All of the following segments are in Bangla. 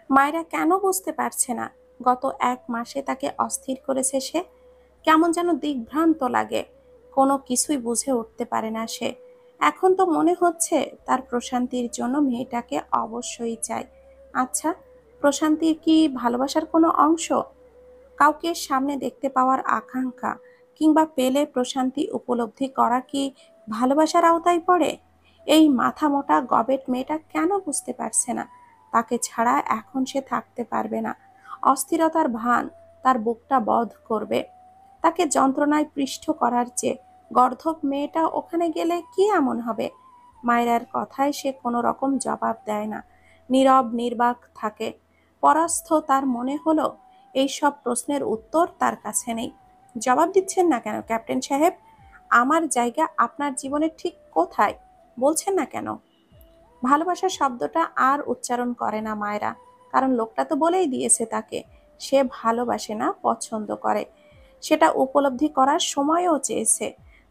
মায়েরা কেন বুঝতে পারছে না গত 1 মাসে তাকে অস্থির করেছে সে? কেমন যেন দিগ্ভ্রান্ত লাগে, কোনো কিছুই বুঝে উঠতে পারে না সে। এখন তো মনে হচ্ছে তার প্রশান্তির জন্য মেয়েটাকে অবশ্যই চাই। আচ্ছা, প্রশান্তির কি ভালোবাসার কোনো অংশ? কাউকে সামনে দেখতে পাওয়ার আকাঙ্ক্ষা কিংবা পেলে প্রশান্তি উপলব্ধি করা কি ভালোবাসার আওতায় পড়ে? এই মাথামোটা গবেট মেয়েটা কেন বুঝতে পারছে না তাকে ছাড়া এখন সে থাকতে পারবে না? অস্থিরতার ভান তার বুকটা বধ করবে। তাকে যন্ত্রণায় পৃষ্ঠ করার চেয়ে গর্দভ মেয়েটা ওখানে গেলে কি এমন হবে? মায়রার কথায় সে কোনো রকম জবাব দেয় না, নীরব নির্বাক থাকে। পরাস্থ তার মনে হলো এই সব প্রশ্নের উত্তর তার কাছে নেই। জবাব দিচ্ছেন না কেন ক্যাপ্টেন সাহেব? আমার জায়গা আপনার জীবনে ঠিক কোথায় বলছেন না কেন? ভালোবাসা শব্দটা আর উচ্চারণ করে না মায়রা, কারণ লোকটা তো বলেই দিয়েছে তাকে সে ভালোবাসে না, পছন্দ করে। সেটা উপলব্ধি করার সময়ও চেয়েছে,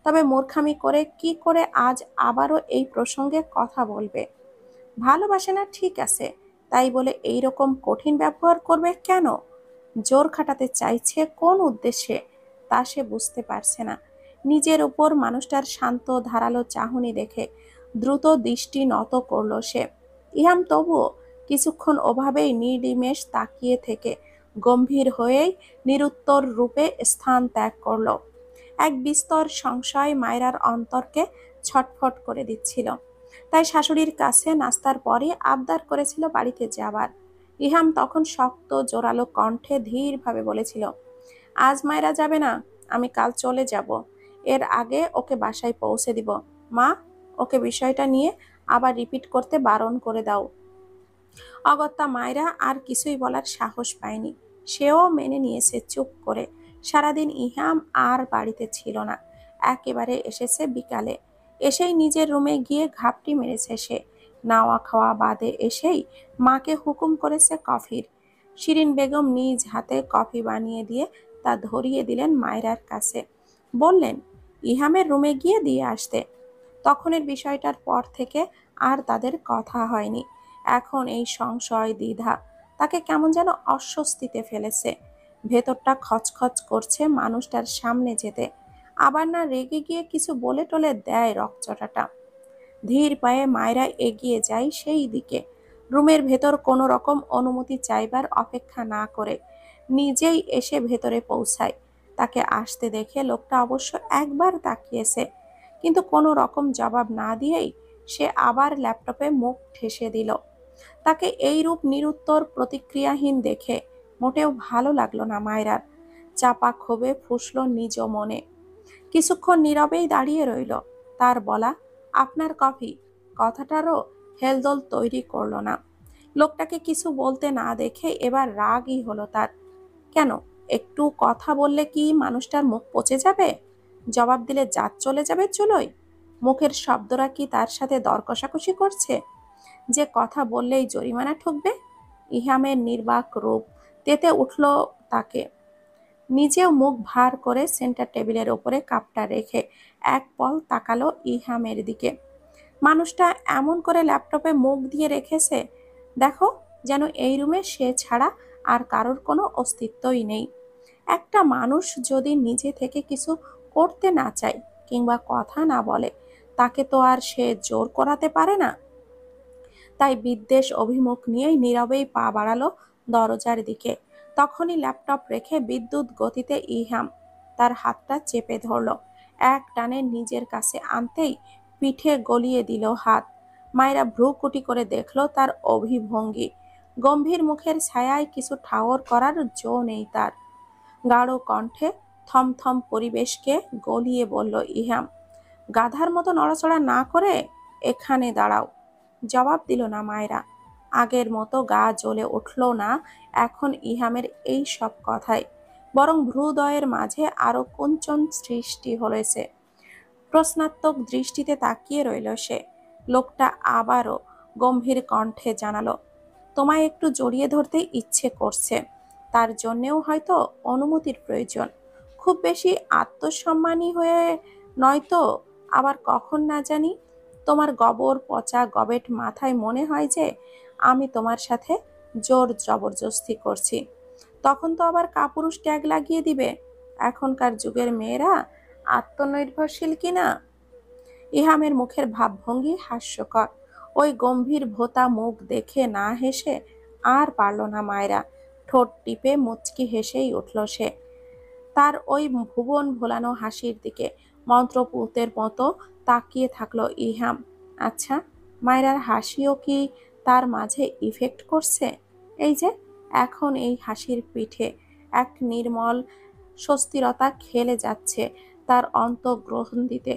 তবে মূর্খামি করে কি করে আজ আবারও এই প্রসঙ্গে কথা বলবে? ভালোবাসে না ঠিক আছে, তাই বলে এই রকম কঠিন ব্যবহার করবে কেন? জোর খাটাতে চাইছে কোন উদ্দেশ্যে তা সে বুঝতে পারছে না। নিজের উপর মানুষটার শান্ত ধারালো চাহনি দেখে দ্রুত দৃষ্টি নত করল সে। ইহাম তবুও কিছুক্ষণ ওভাবেই নির্নিমেষ তাকিয়ে থেকে গম্ভীর হয়েই নিরুত্তর রূপে স্থান ত্যাগ করল। এক বিস্তর সংশয় মায়রার অন্তরকে ছটফট করে দিচ্ছিল। তাই শাশুড়ির কাছে নাস্তার পরই আবদার করেছিল বাড়িতে যাবার। ইহাম তখন শক্ত জোরালো কণ্ঠে ধীরভাবে বলেছিল, আজ মায়রা যাবে না, আমি কাল চলে যাব। এর আগে ওকে বাসায় পৌঁছে দিব। মা, ওকে বিষয়টা নিয়ে আবার রিপিট করতে বারণ করে দাও। অগত্যা মায়রা আর কিছুই বলার সাহস পায়নি। সেও মেনে নিয়েছে চুপ করে। সারাদিন ইহাম আর বাড়িতে ছিল না, একেবারে এসেছে বিকালে। এসেই নিজের রুমে গিয়ে ঘাপটি মেরেছে সে। নাওয়া খাওয়া বাদে এসেই মাকে হুকুম করেছে কফির। শিরিন বেগম নিজ হাতে কফি বানিয়ে দিয়ে তা ধরিয়ে দিলেন মায়রার কাছে। বললেন ইহামের রুমে গিয়ে দিয়ে আসতে। তখনের বিষয়টার পর থেকে আর তাদের কথা হয়নি। এখন এই সংশয় দ্বিধা তাকে কেমন যেন অস্বস্তিতে ফেলেছে। ভেতরটা খচখচ করছে মানুষটার সামনে যেতে। আবার না রেগে গিয়ে কিছু বলে টলে দেয় রকচটাটা। ধীর পায়ে মায়রা এগিয়ে যায় সেই দিকে, রুমের ভেতর কোনো রকম অনুমতি চাইবার অপেক্ষা না করে নিজেই এসে ভেতরে পৌঁছায়। তাকে আসতে দেখে লোকটা অবশ্য একবার তাকিয়েছে, কিন্তু কোনো রকম জবাব না দিয়েই সে আবার ল্যাপটপে মুখ ঠেসে দিল। তাকে এই রূপ নিরুত্তর প্রতিক্রিয়াহীন দেখে মোটেও ভালো লাগলো না মায়রার। চাপা ক্ষোভে ফুঁসল নিজ মনে। কিছুক্ষণ নীরবেই দাঁড়িয়ে রইল। তার বলা আপনার কফি কথাটারও হেলদোল তৈরি করলো না। লোকটাকে কিছু বলতে না দেখে এবার রাগই হলো তার। কেন, একটু কথা বললে কি মানুষটার মুখ পচে যাবে? জবাব দিলে জাত চলে যাবে চুলোয়? মুখের শব্দরা কি তার সাথে দর কষাকষি করছে যে কথা বললেই জরিমানা ঠুকবে? ইহামের নির্বাক রূপ তেতে উঠল তাকে। নিজেও মুখ ভার করে সেন্টার টেবিলের ওপরে কাপটা রেখে এক পল তাকালো ইহামের দিকে। মানুষটা এমন করে ল্যাপটপে মুখ দিয়ে রেখেছে, দেখো, যেন এই রুমে সে ছাড়া আর কারোর কোনো অস্তিত্বই নেই। একটা মানুষ যদি নিজে থেকে কিছু করতে না চায় কিংবা কথা না বলে, তাকে তো আর সে জোর করাতে পারে না। তাই বিদ্বেষ অভিমুখ নিয়েই নীরবেই পা বাড়ালো দরজার দিকে। তখনই ল্যাপটপ রেখে বিদ্যুৎ গতিতে ইহাম তার হাতটা চেপে ধরল। এক টানে নিজের কাছে আনতেই পিঠে গলিয়ে দিল হাত। মায়েরা ভ্রুকুটি করে দেখল তার অভিভঙ্গি। গম্ভীর মুখের ছায়ায় কিছু ঠাওর করার জো নেই তার। গাঢ় কণ্ঠে থমথম পরিবেশকে গলিয়ে বলল ইহাম, গাধার মতো নড়াচড়া না করে এখানে দাঁড়াও। জবাব দিল না মায়রা। আগের মতো গা জ্বলে উঠল না এখন ইহামের এই সব কথায়, বরং ভ্রুদয়ের মাঝে আরো কুঞ্চন সৃষ্টি হয়েছে। প্রশ্নাত্মক দৃষ্টিতে তাকিয়ে রইল সে। লোকটা আবারও গম্ভীর কণ্ঠে জানালো, তোমায় একটু জড়িয়ে ধরতে ইচ্ছে করছে, তার জন্যেও হয়তো অনুমতির প্রয়োজন। খুব বেশি আত্মসম্মানী হয়ে নয়তো, আবার কখন না জানি তোমার গবর পচা গবেট মাথায় মনে হয় যে আমি তোমার সাথে জোর জবরদস্তি করছি, তখন তো আবার কাপুরুষ ট্যাগ লাগিয়ে দিবে। এখনকার যুগের মেয়েরা আত্মনির্ভরশীল কিনা। ইহামের মুখের ভাবভঙ্গি হাস্যকর। ওই গম্ভীর ভোঁতা মুখ দেখে না হেসে আর পারল না মায়েরা। ঠোঁট টিপে মুচকি হেসেই উঠল সে। তার ওই ভুবন ভোলানো হাসির দিকে মন্ত্রপুতের মতো তাকিয়ে থাকলো ইহাম। আচ্ছা, মায়েরার হাসিও কি তার মাঝে ইফেক্ট করছে? এই যে এখন এই হাসির পিঠে এক নির্মল স্বস্তিরতা খেলে যাচ্ছে তার অন্তঃগ্রন্থিতে।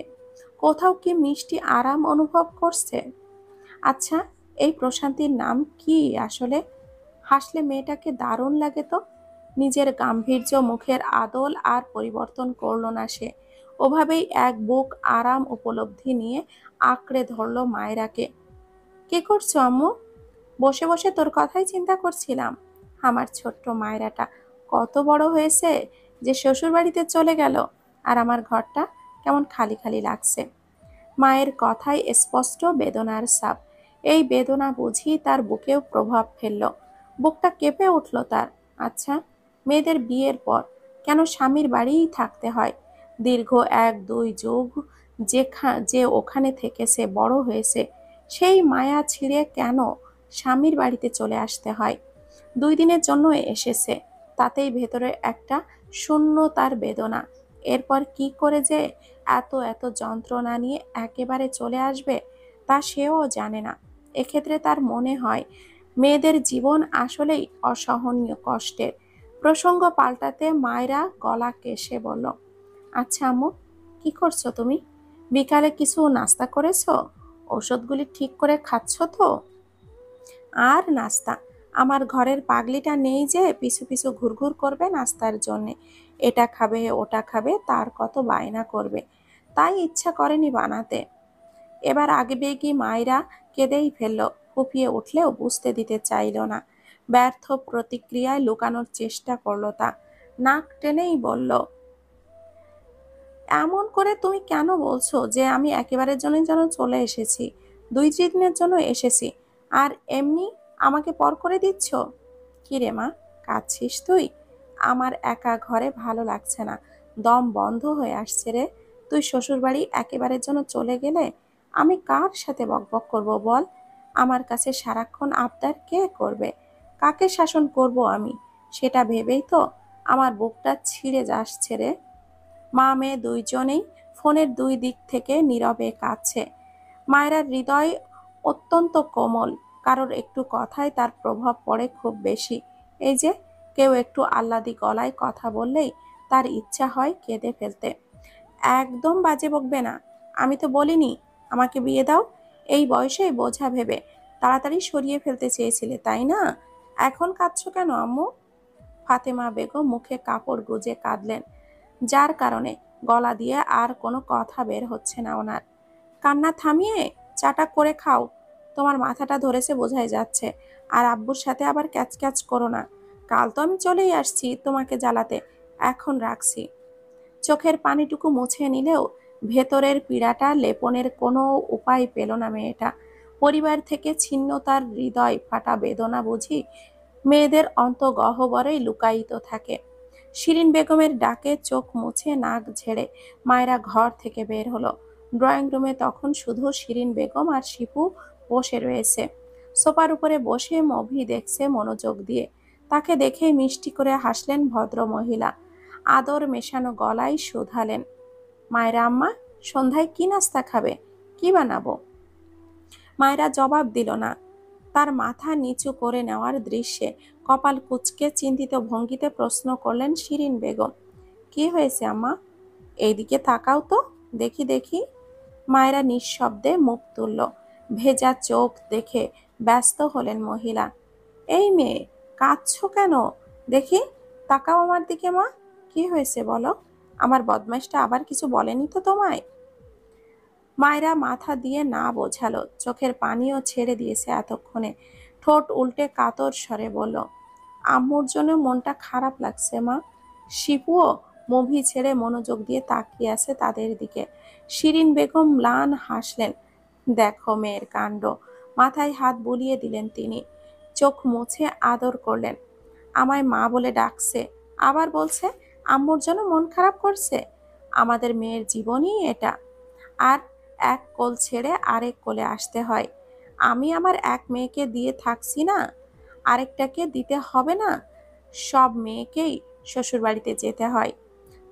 কোথাও কি মিষ্টি আরাম অনুভব করছে? আচ্ছা, এই প্রশান্তির নাম কি আসলে? হাসলে মেয়েটাকে দারুণ লাগে তো। নিজের গাম্ভীর্য মুখের আদল আর পরিবর্তন করল না সে। ওভাবেই এক বুক আরাম উপলব্ধি নিয়ে আঁকড়ে ধরল মায়রাকে। কি করছো আম্মু? বসে বসে তোর কথাই চিন্তা করছিলাম। আমার ছোট্ট মায়রাটা কত বড় হয়েছে যে শ্বশুর বাড়িতে চলে গেল, আর আমার ঘরটা কেমন খালি খালি লাগছে। মায়ের কথায় স্পষ্ট বেদনার ছাপ। এই বেদনা বুঝি তার বুকেও প্রভাব ফেলল। বুকটা কেঁপে উঠল তার। আচ্ছা, মেয়েদের বিয়ের পর কেন স্বামীর বাড়িই থাকতে হয়? দীর্ঘ ১-২ যুগ যে ওখানে থেকে সে বড় হয়েছে, সেই মায়া ছিঁড়ে কেন স্বামীর বাড়িতে চলে আসতে হয়? ২ দিনের জন্য এসেছে, তাতেই ভেতরে একটা শূন্যতার বেদনা। এরপর কি করে যে এত এত যন্ত্রণা নিয়ে একেবারে চলে আসবে তা সেও জানে না। এক্ষেত্রে তার মনে হয় মেয়েদের জীবন আসলেই অসহনীয় কষ্টের। প্রসঙ্গ পাল্টাতে মায়েরা গলা কেশে বলল, আচ্ছা আম্মু, কি করছো তুমি? বিকালে কিছু নাস্তা করেছো? ওষুধগুলি ঠিক করে খাচ্ছ তো? আর নাস্তা, আমার ঘরের পাগলিটা নেই যে পিছু পিছু ঘুরঘুর করবে নাস্তার জন্যে। এটা খাবে ওটা খাবে তার কত বায়না করবে, তাই ইচ্ছা করেনি বানাতে। এবার আগেবেগি মায়েরা কেঁদেই ফেলল। ফুঁপিয়ে উঠলেও বুঝতে দিতে চাইল না। ব্যর্থ প্রতিক্রিয়ায় লুকানোর চেষ্টা করল তা। নাক টেনেই বলল, এমন করে তুমি কেন বলছো যে আমি একেবারের জন্য যেন চলে এসেছি? ২-৩ দিনের জন্য এসেছি, আর এমনি আমাকে পর করে দিচ্ছ? কি রে মা, কাঁদছিস তুই? আমার একা ঘরে ভালো লাগছে না, দম বন্ধ হয়ে আসছে রে। তুই শ্বশুরবাড়ি একেবারের জন্য চলে গেলে আমি কার সাথে বকবক করব বল? আমার কাছে সারাক্ষণ আবদার কে করবে? কাকে শাসন করব আমি? সেটা ভেবেই তো আমার বুকটা ছিঁড়ে যাচ্ছে রে। মা মেয়ে দুইজনেই ফোনের দুই দিক থেকে নীরবে কাঁদছে। মায়েরার হৃদয় অত্যন্ত কোমল, কারোর একটু কথায় তার প্রভাব পড়ে খুব বেশি। এই যে কেউ একটু আহ্লাদি গলায় কথা বললেই তার ইচ্ছা হয় কেঁদে ফেলতে। একদম বাজে বকবে না, আমি তো বলিনি আমাকে বিয়ে দাও। এই বয়সেই বোঝা ভেবে তাড়াতাড়ি সরিয়ে ফেলতে চেয়েছিলে, তাই না? এখন কাঁদছো কেন আম্মু? ফাতেমা বেগম মুখে কাপড় গুজে কাঁদলেন, যার কারণে গলা দিয়ে আর কোনো কথা বের হচ্ছে না ওনার। কান্না থামিয়ে চাটা করে খাও, তোমার মাথাটা ধরেছে বোঝাই যাচ্ছে। আর আব্বুর সাথে আবার ক্যাচ ক্যাচ করো না। কাল তো আমি চলেই আসছি তোমাকে জ্বালাতে। এখন রাখছি। চোখের পানিটুকু মুছে নিলেও ভেতরের পীড়াটা লেপনের কোনো উপায় পেল না মেয়েটা। পরিবার থেকে ছিন্ন তার হৃদয় ফাটা বেদনা বুঝি মেয়েদের অন্তঃগহ্বরেই লুকায়িত থাকে। শিরিন বেগমের ডাকে চোখ মুছে নাক ঝেড়ে মায়েরা ঘর থেকে বের হলো। ড্রয়িং রুমে তখন শুধু শিরিন বেগম আর শিপু বসে রয়েছে। সোফার উপরে বসে মুভি দেখছে মনোযোগ দিয়ে। তাকে দেখেই মিষ্টি করে হাসলেন ভদ্র মহিলা। আদর মেশানো গলায় শুধালেন, মায়েরা আম্মা, সন্ধ্যায় কি নাস্তা খাবে? কি বানাবো? মায়েরা জবাব দিল না। তার মাথা নিচু করে নেওয়ার দৃশ্যে কপাল কুঁচকে চিন্তিত ভঙ্গিতে প্রশ্ন করলেন শিরিন বেগম, কি হয়েছে আম্মা? এইদিকে তাকাও তো, দেখি দেখি। মায়েরা নিঃশব্দে মুখ তুলল। ভেজা চোখ দেখে ব্যস্ত হলেন মহিলা। এই মেয়ে, কাঁদছো কেন? দেখি, তাকাও আমার দিকে মা। কি হয়েছে বলো? আমার বদমাইশটা আবার কিছু বলেনি তো তোমায়? মায়েরা মাথা দিয়ে না বোঝালো, চোখের পানিও ছেড়ে দিয়েছে এতক্ষণে। ঠোঁট উল্টে কাতর স্বরে বলল, আম্মুর জন্য মনটা খারাপ লাগছে মা। শিপুও মুভি ছেড়ে মনোযোগ দিয়ে তাকিয়ে আছে তাদের দিকে। শিরিন বেগম ম্লান হাসলেন। দেখো মেয়ের কাণ্ড। মাথায় হাত বুলিয়ে দিলেন তিনি। চোখ মুছে আদর করলেন। আমায় মা বলে ডাকছে, আবার বলছে আম্মুর জন্য মন খারাপ করছে। আমাদের মেয়ের জীবনই এটা। আর এক কোল ছেড়ে আরেক কোলে আসতে হয়। আমি আমার এক মেয়েকে দিয়ে থাকছি না, আরেকটাকে দিতে হবে না? সব মেয়েকেই শ্বশুরবাড়িতে যেতে হয়।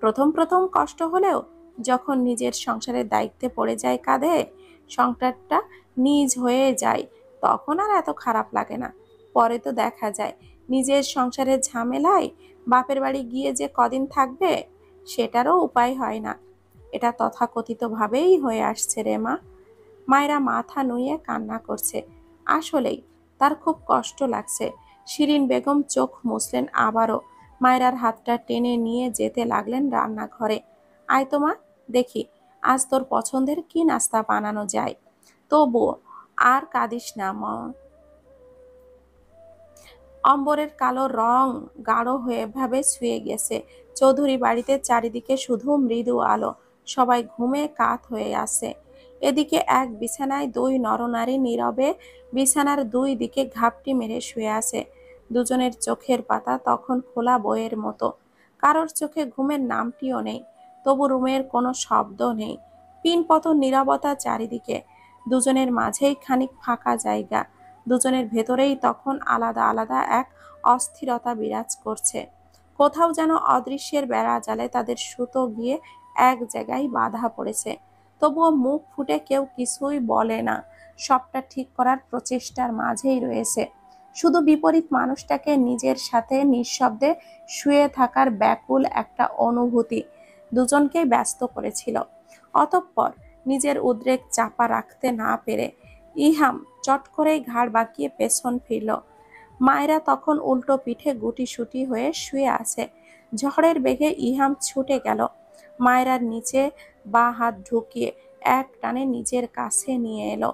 প্রথম প্রথম কষ্ট হলেও যখন নিজের সংসারের দায়িত্বে পড়ে যায় কাঁধে, সংসারটা নিজ হয়ে যায়, তখন আর এত খারাপ লাগে না। পরে তো দেখা যায় নিজের সংসারের ঝামেলায় বাপের বাড়ি গিয়ে যে কদিন থাকবে সেটারও উপায় হয় না। এটা তথাকথিতভাবেই হয়ে আসছে রে মা। মায়েরা মাথা নুইয়ে কান্না করছে। আসলেই তার খুব কষ্ট লাগছে। শিরিন বেগম চোখ মুছলেন আবারও। মায়েরার হাতটা টেনে নিয়ে যেতে লাগলেন রান্নাঘরে। আয় তো মা, দেখি আজ তোর পছন্দের কি নাস্তা বানানো যায়। তবু আর কাঁদিস না মা। অম্বরের কালো রং গাঢ় হয়ে ভাবে ছুঁয়ে গেছে চৌধুরী বাড়িতে। চারিদিকে শুধু মৃদু আলো, সবাই ঘুমে কাত হয়ে আছে। এদিকে এক বিছানায় দুই নরনারী নীরবে বিছানার দুই দিকে ঘাপটি মেরে শুয়ে আছে। দুজনের চোখের পাতা তখন খোলা বইয়ের মতো। কারোর চোখে ঘুমের নামটিও নেই। তবু রুমের কোনো শব্দ নেই। পিনপতন নীরবতা চারিদিকে। দুজনের মাঝেই খানিক ফাঁকা জায়গা। দুজনের ভেতরেই তখন আলাদা আলাদা এক অস্থিরতা বিরাজ করছে। কোথাও যেন অদৃশ্যের বেড়া জালে তাদের সুতো গিয়ে এক জায়গায় বাঁধা পড়েছে। তবুও মুখ ফুটে কেউ কিছুই বলে না। সবটা ঠিক করার প্রচেষ্টার মাঝেই রয়েছে। শুধু বিপরীত মানুষটাকে নিজের সাথে নিঃশব্দে শুয়ে থাকার ব্যাকুল একটা অনুভূতি দুজনকেই ব্যস্ত করেছিল। অতঃপর নিজের উদ্রেক চাপা রাখতে না পেরে ইহাম চট করেই ঘাড় বাঁকিয়ে পেছন ফিরল। মায়েরা তখন উল্টো পিঠে গুটিসুটি হয়ে শুয়ে আছে। ঝড়ের বেগে ইহাম ছুটে গেল মায়েরার নিচে, বাঁ হাত ঢুকিয়ে এক টানে নিজের কাছে নিয়ে এলো।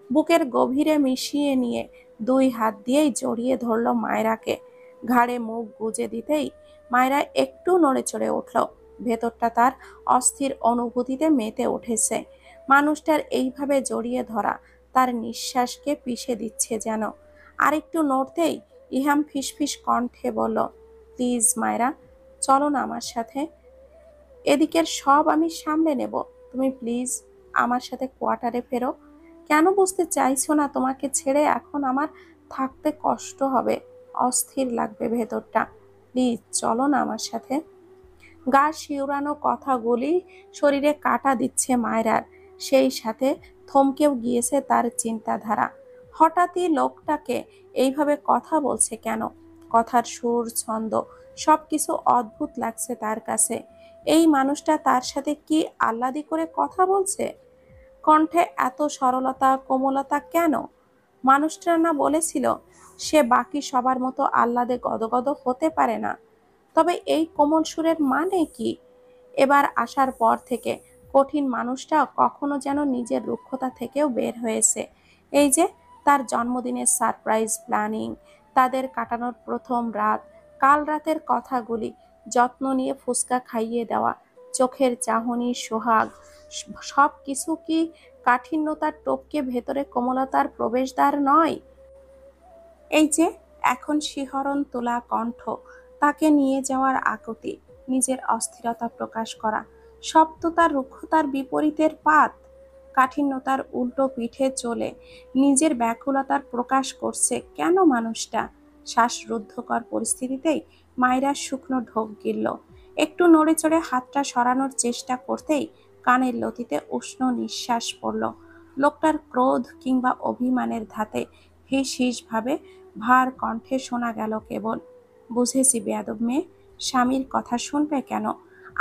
বুকের গভীরে মিশিয়ে নিয়ে দুই হাত দিয়েই জড়িয়ে ধরল মায়েরাকে। ঘাড়ে মুখ গুজে দিতেই মায়েরা একটু নড়ে চড়ে উঠল। ভেতরটা তার অস্থির অনুভূতিতে মেতে উঠেছে। মানুষটার এইভাবে জড়িয়ে ধরা তার নিঃশ্বাসকে পিষে দিচ্ছে যেন। আরেকটু নড়তেই ইহাম ফিসফিস কণ্ঠে বলল, প্লিজ মায়েরা, চলো না আমার সাথে। এদিকের সব আমি সামলে নেব। তুমি প্লিজ আমার সাথে কোয়ার্টারে ফেরো। কেন বুঝতে চাইছো না তোমাকে ছেড়ে এখন আমার থাকতে কষ্ট হবে, অস্থির লাগবে ভেতরটা। প্লিজ চলো না আমার সাথে। গা শিউরানো কথাগুলি শরীরে কাটা দিচ্ছে মায়রার। সেই সাথে থমকেও গিয়েছে তার চিন্তাধারা। হঠাৎই লোকটাকে এইভাবে কথা বলছে কেন? কথার সুর, ছন্দ সবকিছু অদ্ভুত লাগছে তার কাছে। এই মানুষটা তার সাথে কি আহ্লাদি করে কথা বলছে? কণ্ঠে এত সরলতা, কোমলতা কেন? মানুষটা না বলেছিল সে বাকি সবার মতো আহ্লাদে গদগদ হতে পারে না? তবে এই কোমল সুরের মানে কি? এবার আসার পর থেকে কঠিন মানুষটা কখনো যেন নিজের রুক্ষতা থেকেও বের হয়েছে। এই যে তার জন্মদিনের সারপ্রাইজ প্ল্যানিং, তাদের কাটানোর প্রথম রাত, কাল রাতের কথাগুলি, যত্ন নিয়ে ফুসকা খাইয়ে দেওয়া, চোখের চাহনি, সোহাগ, সব কিছু কি কাঠিন্যতার টপকে ভেতরে কোমলতার প্রবেশদ্বার নয়? এই যে এখন শিহরণ তোলা কণ্ঠ, তাকে নিয়ে যাওয়ার আকুতি, নিজের অস্থিরতা প্রকাশ করা, সব তো তার রুক্ষতার বিপরীতের পাত। কাঠিন্যতার উল্টো পিঠে চলে নিজের ব্যাকুলতার প্রকাশ করছে কেন মানুষটা? শ্বাসরুদ্ধকর পরিস্থিতিতেই মায়েরা শুকনো ঢোক গিলল। একটু নড়ে চড়ে হাতটা সরানোর চেষ্টা করতেই কানের লতিতে উষ্ণ নিঃশ্বাস পড়ল। লোকটার ক্রোধ কিংবা অভিমানের ধাতে হিস হিস ভাবে ভার কণ্ঠে শোনা গেল কেবল, বুঝেছি বেয়াদব মেয়ে, স্বামীর কথা শুনবে কেন?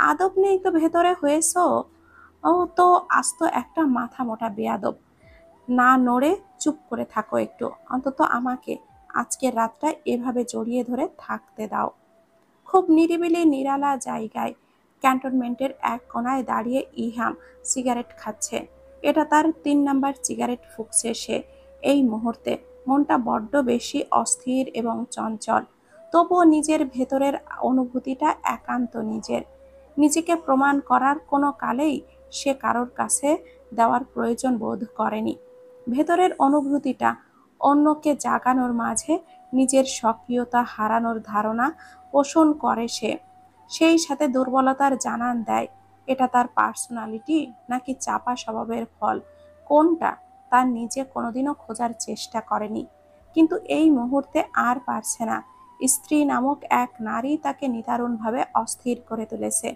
আদব নেই তো ভেতরে হয়েছো? ও তো আস্ত একটা মাথা মোটা বেয়াদব। না নড়ে চুপ করে থাকো একটু, অন্তত আমাকে আজকের রাতটা এভাবে জড়িয়ে ধরে থাকতে দাও। খুব নিরিবিলি নিরালা জায়গায় ক্যান্টনমেন্টের এক কোনায় দাঁড়িয়ে ইহাম সিগারেট খাচ্ছে। এটা তার 3 নাম্বার সিগারেট ফুঁকছে সে এই মুহূর্তে। মনটা বড্ড বেশি অস্থির এবং চঞ্চল। তবুও নিজের ভেতরের অনুভূতিটা একান্ত নিজের। নিজেকে প্রমাণ করার কোনো কালেই সে কারোর কাছে দেওয়ার প্রয়োজন বোধ করেনি। ভেতরের অনুভূতিটা অন্যকে জাগানোর মাঝে নিজের সক্রিয়তা হারানোর ধারণা পোষণ করে সে। সেই সাথে দুর্বলতার জানান দেয়। এটা তার পার্সোনালিটি নাকি চাপা স্বভাবের ফল, কোনটা তার নিজে কোনোদিনও খোঁজার চেষ্টা করেনি। কিন্তু এই মুহূর্তে আর পারছে না। স্ত্রী নামক এক নারী তাকে নিদারুণভাবে অস্থির করে তুলেছে।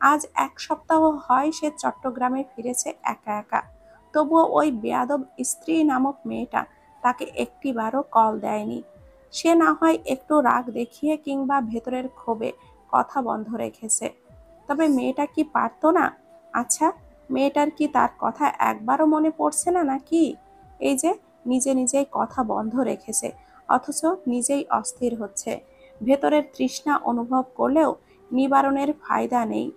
আজ 1 সপ্তাহ হয় সে চট্টগ্রামে ফিরেছে একা একা। তবুও ওই বেয়াদব স্ত্রী নামক মেয়েটা তাকে একটিবারও কল দেয়নি। সে না হয় একটু রাগ দেখিয়ে কিংবা ভেতরের ক্ষোভে কথা বন্ধ রেখেছে, তবে মেয়েটা কি পারতো না? আচ্ছা, মেয়েটার কি তার কথা একবারও মনে পড়ছে না নাকি? এই যে নিজে নিজেই কথা বন্ধ রেখেছে, অথচ নিজেই অস্থির হচ্ছে। ভেতরের তৃষ্ণা অনুভব করলেও নিবারণের ফায়দা নেই।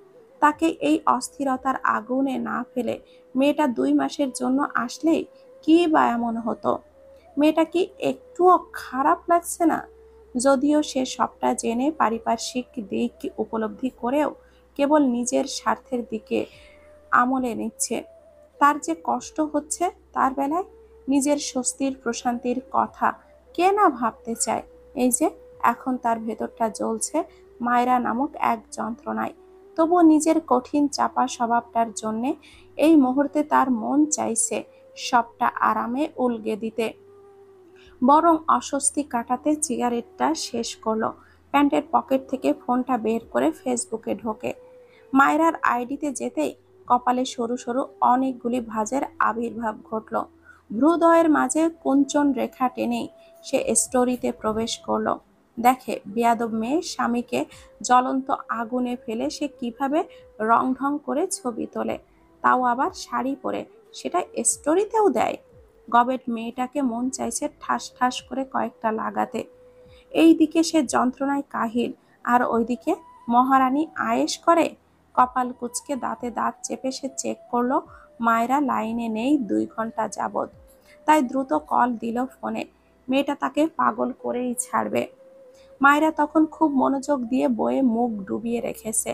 তাকে এই অস্থিরতার আগুনে না ফেলে মেয়েটা 2 মাসের জন্য আসলেই কি বা এমন হতো? মেয়েটা কি একটুও খারাপ লাগছে না? যদিও সে সবটা জেনে পারিপার্শ্বিক দিক উপলব্ধি করেও কেবল নিজের স্বার্থের দিকে আমলে নিচ্ছে। তার যে কষ্ট হচ্ছে তার বেলায়, নিজের স্বস্তির প্রশান্তির কথা কে না ভাবতে চায়? এই যে এখন তার ভেতরটা জ্বলছে মায়রা নামক এক যন্ত্রণায়। তবুও নিজের কঠিন চাপা স্বভাবটার জন্যে এই মুহূর্তে তার মন চাইছে সবটা আরামে উলগে দিতে। বরং অস্বস্তি কাটাতে সিগারেটটা শেষ করলো। প্যান্টের পকেট থেকে ফোনটা বের করে ফেসবুকে ঢোকে। মায়রার আইডিতে যেতেই কপালে সরু সরু অনেকগুলি ভাঁজের আবির্ভাব ঘটল। ভ্রুদয়ের মাঝে কুঞ্চন রেখা টেনেই সে স্টোরিতে প্রবেশ করলো। দেখে বেয়াদব মেয়ে স্বামীকে জ্বলন্ত আগুনে ফেলে সে কিভাবে রং ঢং করে ছবি তোলে, তাও আবার শাড়ি পরে, সেটা স্টোরিতেও দেয়। গবেট মেয়েটাকে মন চাইছে ঠাস ঠাস করে কয়েকটা লাগাতে। এই দিকে সে যন্ত্রণায় কাহিল, আর ওইদিকে মহারানী আয়েশ করে। কপাল কুঁচকে দাঁতে দাঁত চেপে সে চেক করলো মায়রা লাইনে নেই 2 ঘন্টা যাবৎ। তাই দ্রুত কল দিল ফোনে। মেয়েটা তাকে পাগল করেই ছাড়বে। মায়েরা তখন খুব মনোযোগ দিয়ে বইয়ে মুখ ডুবিয়ে রেখেছে।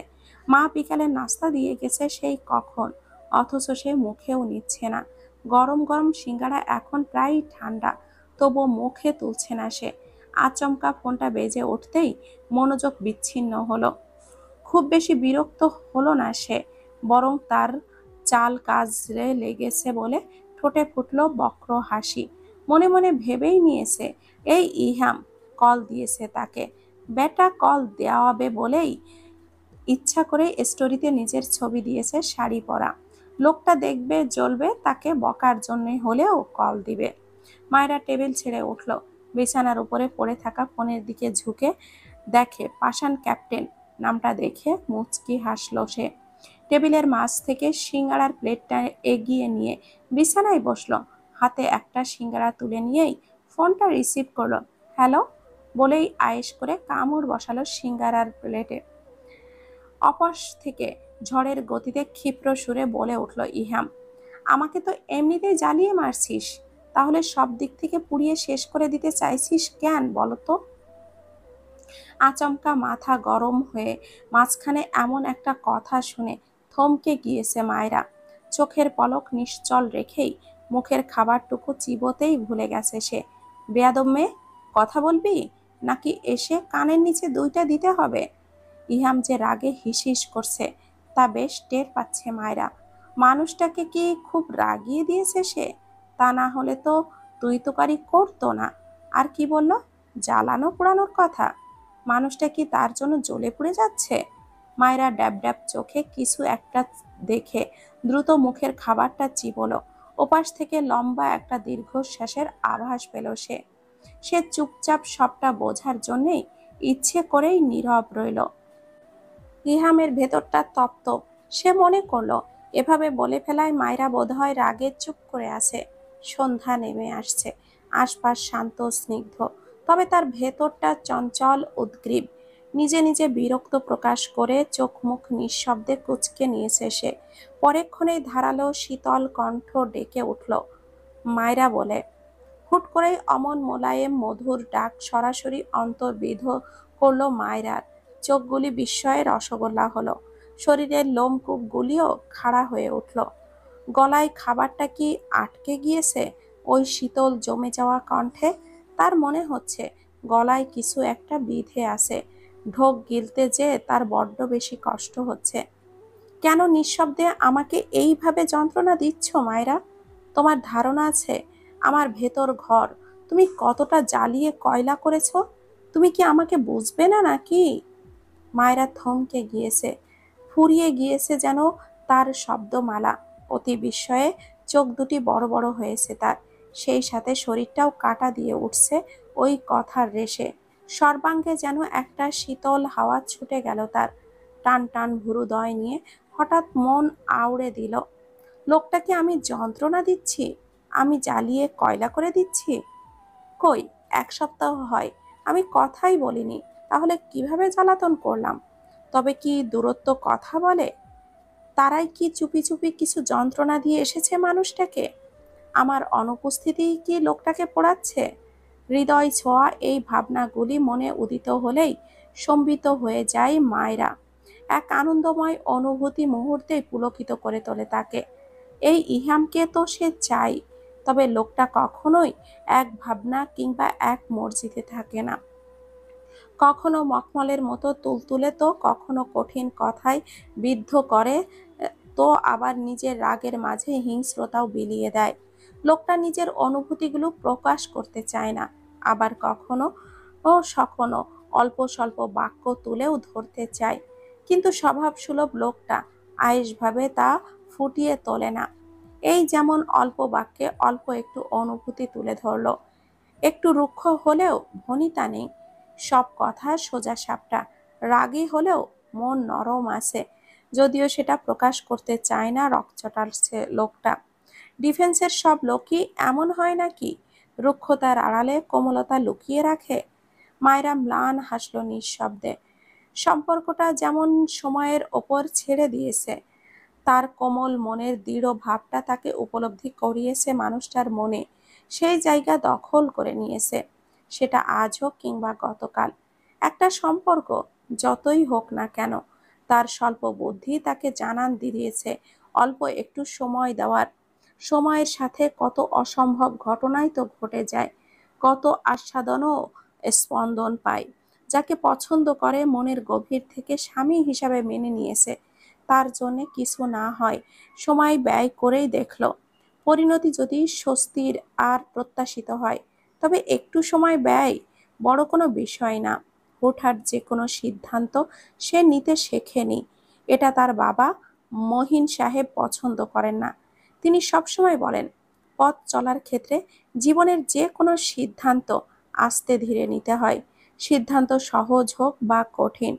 মা বিকালে নাস্তা দিয়ে গেছে সেই কখন, অথচ সে মুখেও নিচ্ছে না। গরম গরম সিঙ্গারা এখন প্রায় ঠান্ডা, তবুও মুখে তুলছে না সে। আচমকা ফোনটা বেজে উঠতেই মনোযোগ বিচ্ছিন্ন হলো। খুব বেশি বিরক্ত হলো না সে, বরং তার চাল কাজে লেগেছে বলে ঠোঁটে ফুটলো বক্র হাসি। মনে মনে ভেবেই নিয়েছে এই ইহাম কল দিয়েছে তাকে। বেটা কল দেওয়াবে বলেই ইচ্ছা করে স্টোরিতে নিজের ছবি দিয়েছে শাড়ি পরা। লোকটা দেখবে জ্বলবে, তাকে বকার জন্য হলেও কল দিবে। মায়েরা টেবিল ছেড়ে উঠল। বিছানার উপরে পড়ে থাকা ফোনের দিকে ঝুঁকে দেখে পাষাণ ক্যাপ্টেন। নামটা দেখে মুচকি হাসলো সে। টেবিলের মাঝ থেকে সিঙ্গাড়ার প্লেটটা এগিয়ে নিয়ে বিছানায় বসলো। হাতে একটা সিঙ্গাড়া তুলে নিয়েই ফোনটা রিসিভ করলো। হ্যালো বলেই আয়েশ করে কামড় বসালো সিঙ্গারার প্লেটে। অপাশ থেকে ঝড়ের গতিতে ক্ষিপ্র সুরে বলে উঠল ইহাম, আমাকে তো এমনিতেই জ্বালিয়ে মারছিস, তাহলে সব দিক থেকে পুড়িয়ে শেষ করে দিতে চাইছিস কেন বলতো? আচমকা মাথা গরম হয়ে মাঝখানে এমন একটা কথা শুনে থমকে গিয়েছে মায়রা। চোখের পলক নিশ্চল রেখেই মুখের খাবারটুকু চিবোতেই ভুলে গেছে সে। বেয়াদব মেয়ে, কথা বলবি নাকি এসে কানের নিচে 2টা দিতে হবে? ইহাম যে রাগে হিসহিস করছে তা বেশ টের পাচ্ছে মায়রা। মানুষটাকে কি খুব রাগিয়ে দিয়েছে সে? তা না হলে তো তুই তোকারি করতো না। আর কি বলল? জ্বালানো পোড়ানোর কথা। মানুষটা কি তার জন্য জ্বলে পুড়ে যাচ্ছে? মায়েরা ড্যাব ড্যাব চোখে কিছু একটা দেখে দ্রুত মুখের খাবারটা চিবোলো। ওপাশ থেকে লম্বা একটা দীর্ঘশ্বাসের আভাস পেল সে। সে চুপচাপ সবটা বোঝার জন্যেই ইচ্ছে করেই নীরব রইল। ইহামের ভেতরটা তপ্ত। সে মনে করলো এভাবে বলে ফেলায় মায়রা বোধহয় রাগে চুপ করে আছে। সন্ধ্যা নেমে আসছে, আশপাশ শান্ত স্নিগ্ধ, তবে তার ভেতরটা চঞ্চল উদ্গ্রীব। নিজে নিজে বিরক্ত প্রকাশ করে চোখ মুখ নিঃশব্দে কুঁচকে নিয়েছে সে। পরেক্ষণেই ধারালো শীতল কণ্ঠ ডেকে উঠল, মায়রা বলে। হুট করেই অমন মোলায়েম মধুর ডাক সরাসরি অন্তর্বিধ করল মায়রার। চোখগুলি বিস্ময়ে রসগোল্লা হলো। শরীরের লোমকূপগুলিও খাড়া হয়ে উঠল। গলায় খাবারটা কি আটকে গিয়েছে? ওই শীতল জমে যাওয়া কণ্ঠে। তার মনে হচ্ছে গলায় কিছু একটা বিঁধে আছে। ঢোক গিলতে যে তার বড্ড বেশি কষ্ট হচ্ছে। কেন নিঃশব্দে আমাকে এইভাবে যন্ত্রণা দিচ্ছ মায়েরা? তোমার ধারণা আছে আমার ভেতর ঘর তুমি কতটা জ্বালিয়ে কয়লা করেছ? তুমি কি আমাকে বুঝবে না নাকি? মায়েরা থমকে গিয়েছে, ফুরিয়ে গিয়েছে যেন তার শব্দমালা। অতি বিস্ময়ে চোখ দুটি বড় বড় হয়েছে তার। সেই সাথে শরীরটাও কাঁটা দিয়ে উঠছে ওই কথার রেশে। সর্বাঙ্গে যেন একটা শীতল হাওয়া ছুটে গেল তার। টান টান ভুরুদয় নিয়ে হঠাৎ মন আউড়ে দিল। লোকটাকে আমি যন্ত্রণা দিচ্ছি? আমি জ্বালিয়ে কয়লা করে দিচ্ছি? কই, ১ সপ্তাহ হয় আমি কথাই বলিনি, তাহলে কিভাবে জ্বালাতন করলাম? তবে কি দূরত্ব কথা বলে? তারাই কি চুপি চুপি কিছু যন্ত্রণা দিয়ে এসেছে মানুষটাকে? আমার অনুপস্থিতিই কি লোকটাকে পোড়াচ্ছে? হৃদয় ছোঁয়া এই ভাবনাগুলি মনে উদিত হলেই সম্বিত হয়ে যায় মায়রা। এক আনন্দময় অনুভূতি মুহূর্তেই পুলকিত করে তোলে তাকে। এই ইহামকে তো সে চাই, তবে লোকটা কখনোই এক ভাবনা কিংবা এক মর্জিতে থাকে না। কখনো মখমলের মতো তুলতুলে, তো কখনো কঠিন কথায় বিদ্ধ করে, তো আবার নিজের রাগের মাঝে হিংস্রতাও বিলিয়ে দেয়। লোকটা নিজের অনুভূতিগুলো প্রকাশ করতে চায় না, আবার কখনো সখনো অল্প স্বল্প বাক্য তুলেও ধরতে চায়, কিন্তু স্বভাবসুলভ লোকটা আয়েশভাবে তা ফুটিয়ে তোলে না। এই যেমন অল্প বাক্যে অল্প একটু অনুভূতি তুলে ধরলো, একটু রুক্ষ হলেও ভনিতা নেই, সব কথা সোজা সাপটা। রাগী হলেও মন নরম আছে, যদিও সেটা প্রকাশ করতে চায় না রকচটাচ্ছে লোকটা। ডিফেন্সের সব লোকই এমন হয় নাকি? রুক্ষতার আড়ালে কোমলতা লুকিয়ে রাখে। মায়েরা ম্লান হাসল নিঃশব্দে। সম্পর্কটা যেমন সময়ের ওপর ছেড়ে দিয়েছে। তার কোমল মনের দৃঢ় ভাবটা তাকে উপলব্ধি করিয়েছে মানুষটার মনে, সেই জায়গা দখল করে নিয়েছে। সেটা আজ হোক কিংবা গতকাল, একটা সম্পর্ক যতই হোক না কেন, তার স্বল্প বুদ্ধি তাকে জানান দিয়েছে অল্প একটু সময় দেওয়ার। সময়ের সাথে কত অসম্ভব ঘটনাই তো ঘটে যায়, কত আস্বাদনও স্পন্দন পায়। যাকে পছন্দ করে মনের গভীর থেকে স্বামী হিসাবে মেনে নিয়েছে, তার জন্যে কিছু না হয় সময় ব্যয় করেই দেখল। পরিণতি যদি স্বস্তির আর প্রত্যাশিত হয়, তবে একটু সময় ব্যয় বড় কোনো বিষয় না। হুটহাট যে কোনো সিদ্ধান্ত সে নিতে শেখেনি। এটা তার বাবা মহিন সাহেব পছন্দ করেন না। তিনি সবসময় বলেন, পথ চলার ক্ষেত্রে জীবনের যে কোনো সিদ্ধান্ত আস্তে ধীরে নিতে হয়। সিদ্ধান্ত সহজ হোক বা কঠিন,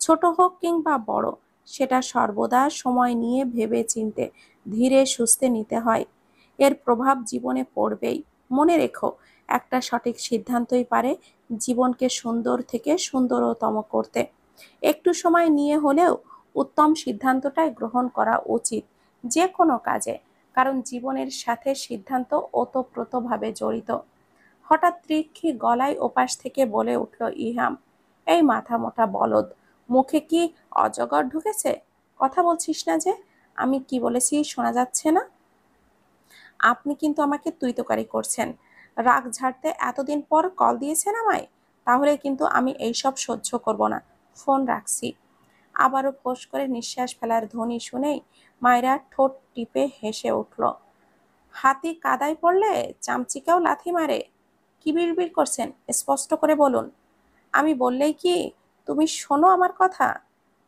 ছোট হোক কিংবা বড়, সেটা সর্বদা সময় নিয়ে ভেবে চিনতে ধীরে সুস্থে নিতে হয়। এর প্রভাব জীবনে পড়বেই। মনে রেখো, একটা সঠিক সিদ্ধান্তই পারে জীবনকে সুন্দর থেকে সুন্দরতম করতে। একটু সময় নিয়ে হলেও উত্তম সিদ্ধান্তটাই গ্রহণ করা উচিত যে কোনো কাজে, কারণ জীবনের সাথে সিদ্ধান্ত ওতপ্রোতভাবে জড়িত। হঠাৎ তীক্ষ্ণ গলায় ওপাশ থেকে বলে উঠল ইহাম, এই মাথা মোটা বলদ, মুখে কি অজগর ঢুকেছে? কথা বলছিস না যে? আমি কি বলেছি শোনা যাচ্ছে না? আপনি কিন্তু আমাকে তুইতকারি করছেন। রাগ ঝাড়তে এতদিন পর কল দিয়েছেন আমায়, তাহলে কিন্তু আমি এইসব সহ্য করব না। ফোন রাখছি। আবারও ফোঁস করে নিঃশ্বাস ফেলার ধ্বনি শুনেই মায়েরা ঠোঁট টিপে হেসে উঠল। হাতি কাদায় পড়লে চামচিকাও লাথি মারে? কি বিড়বিড় করছেন, স্পষ্ট করে বলুন। আমি বললেই কি তুমি শোনো আমার কথা?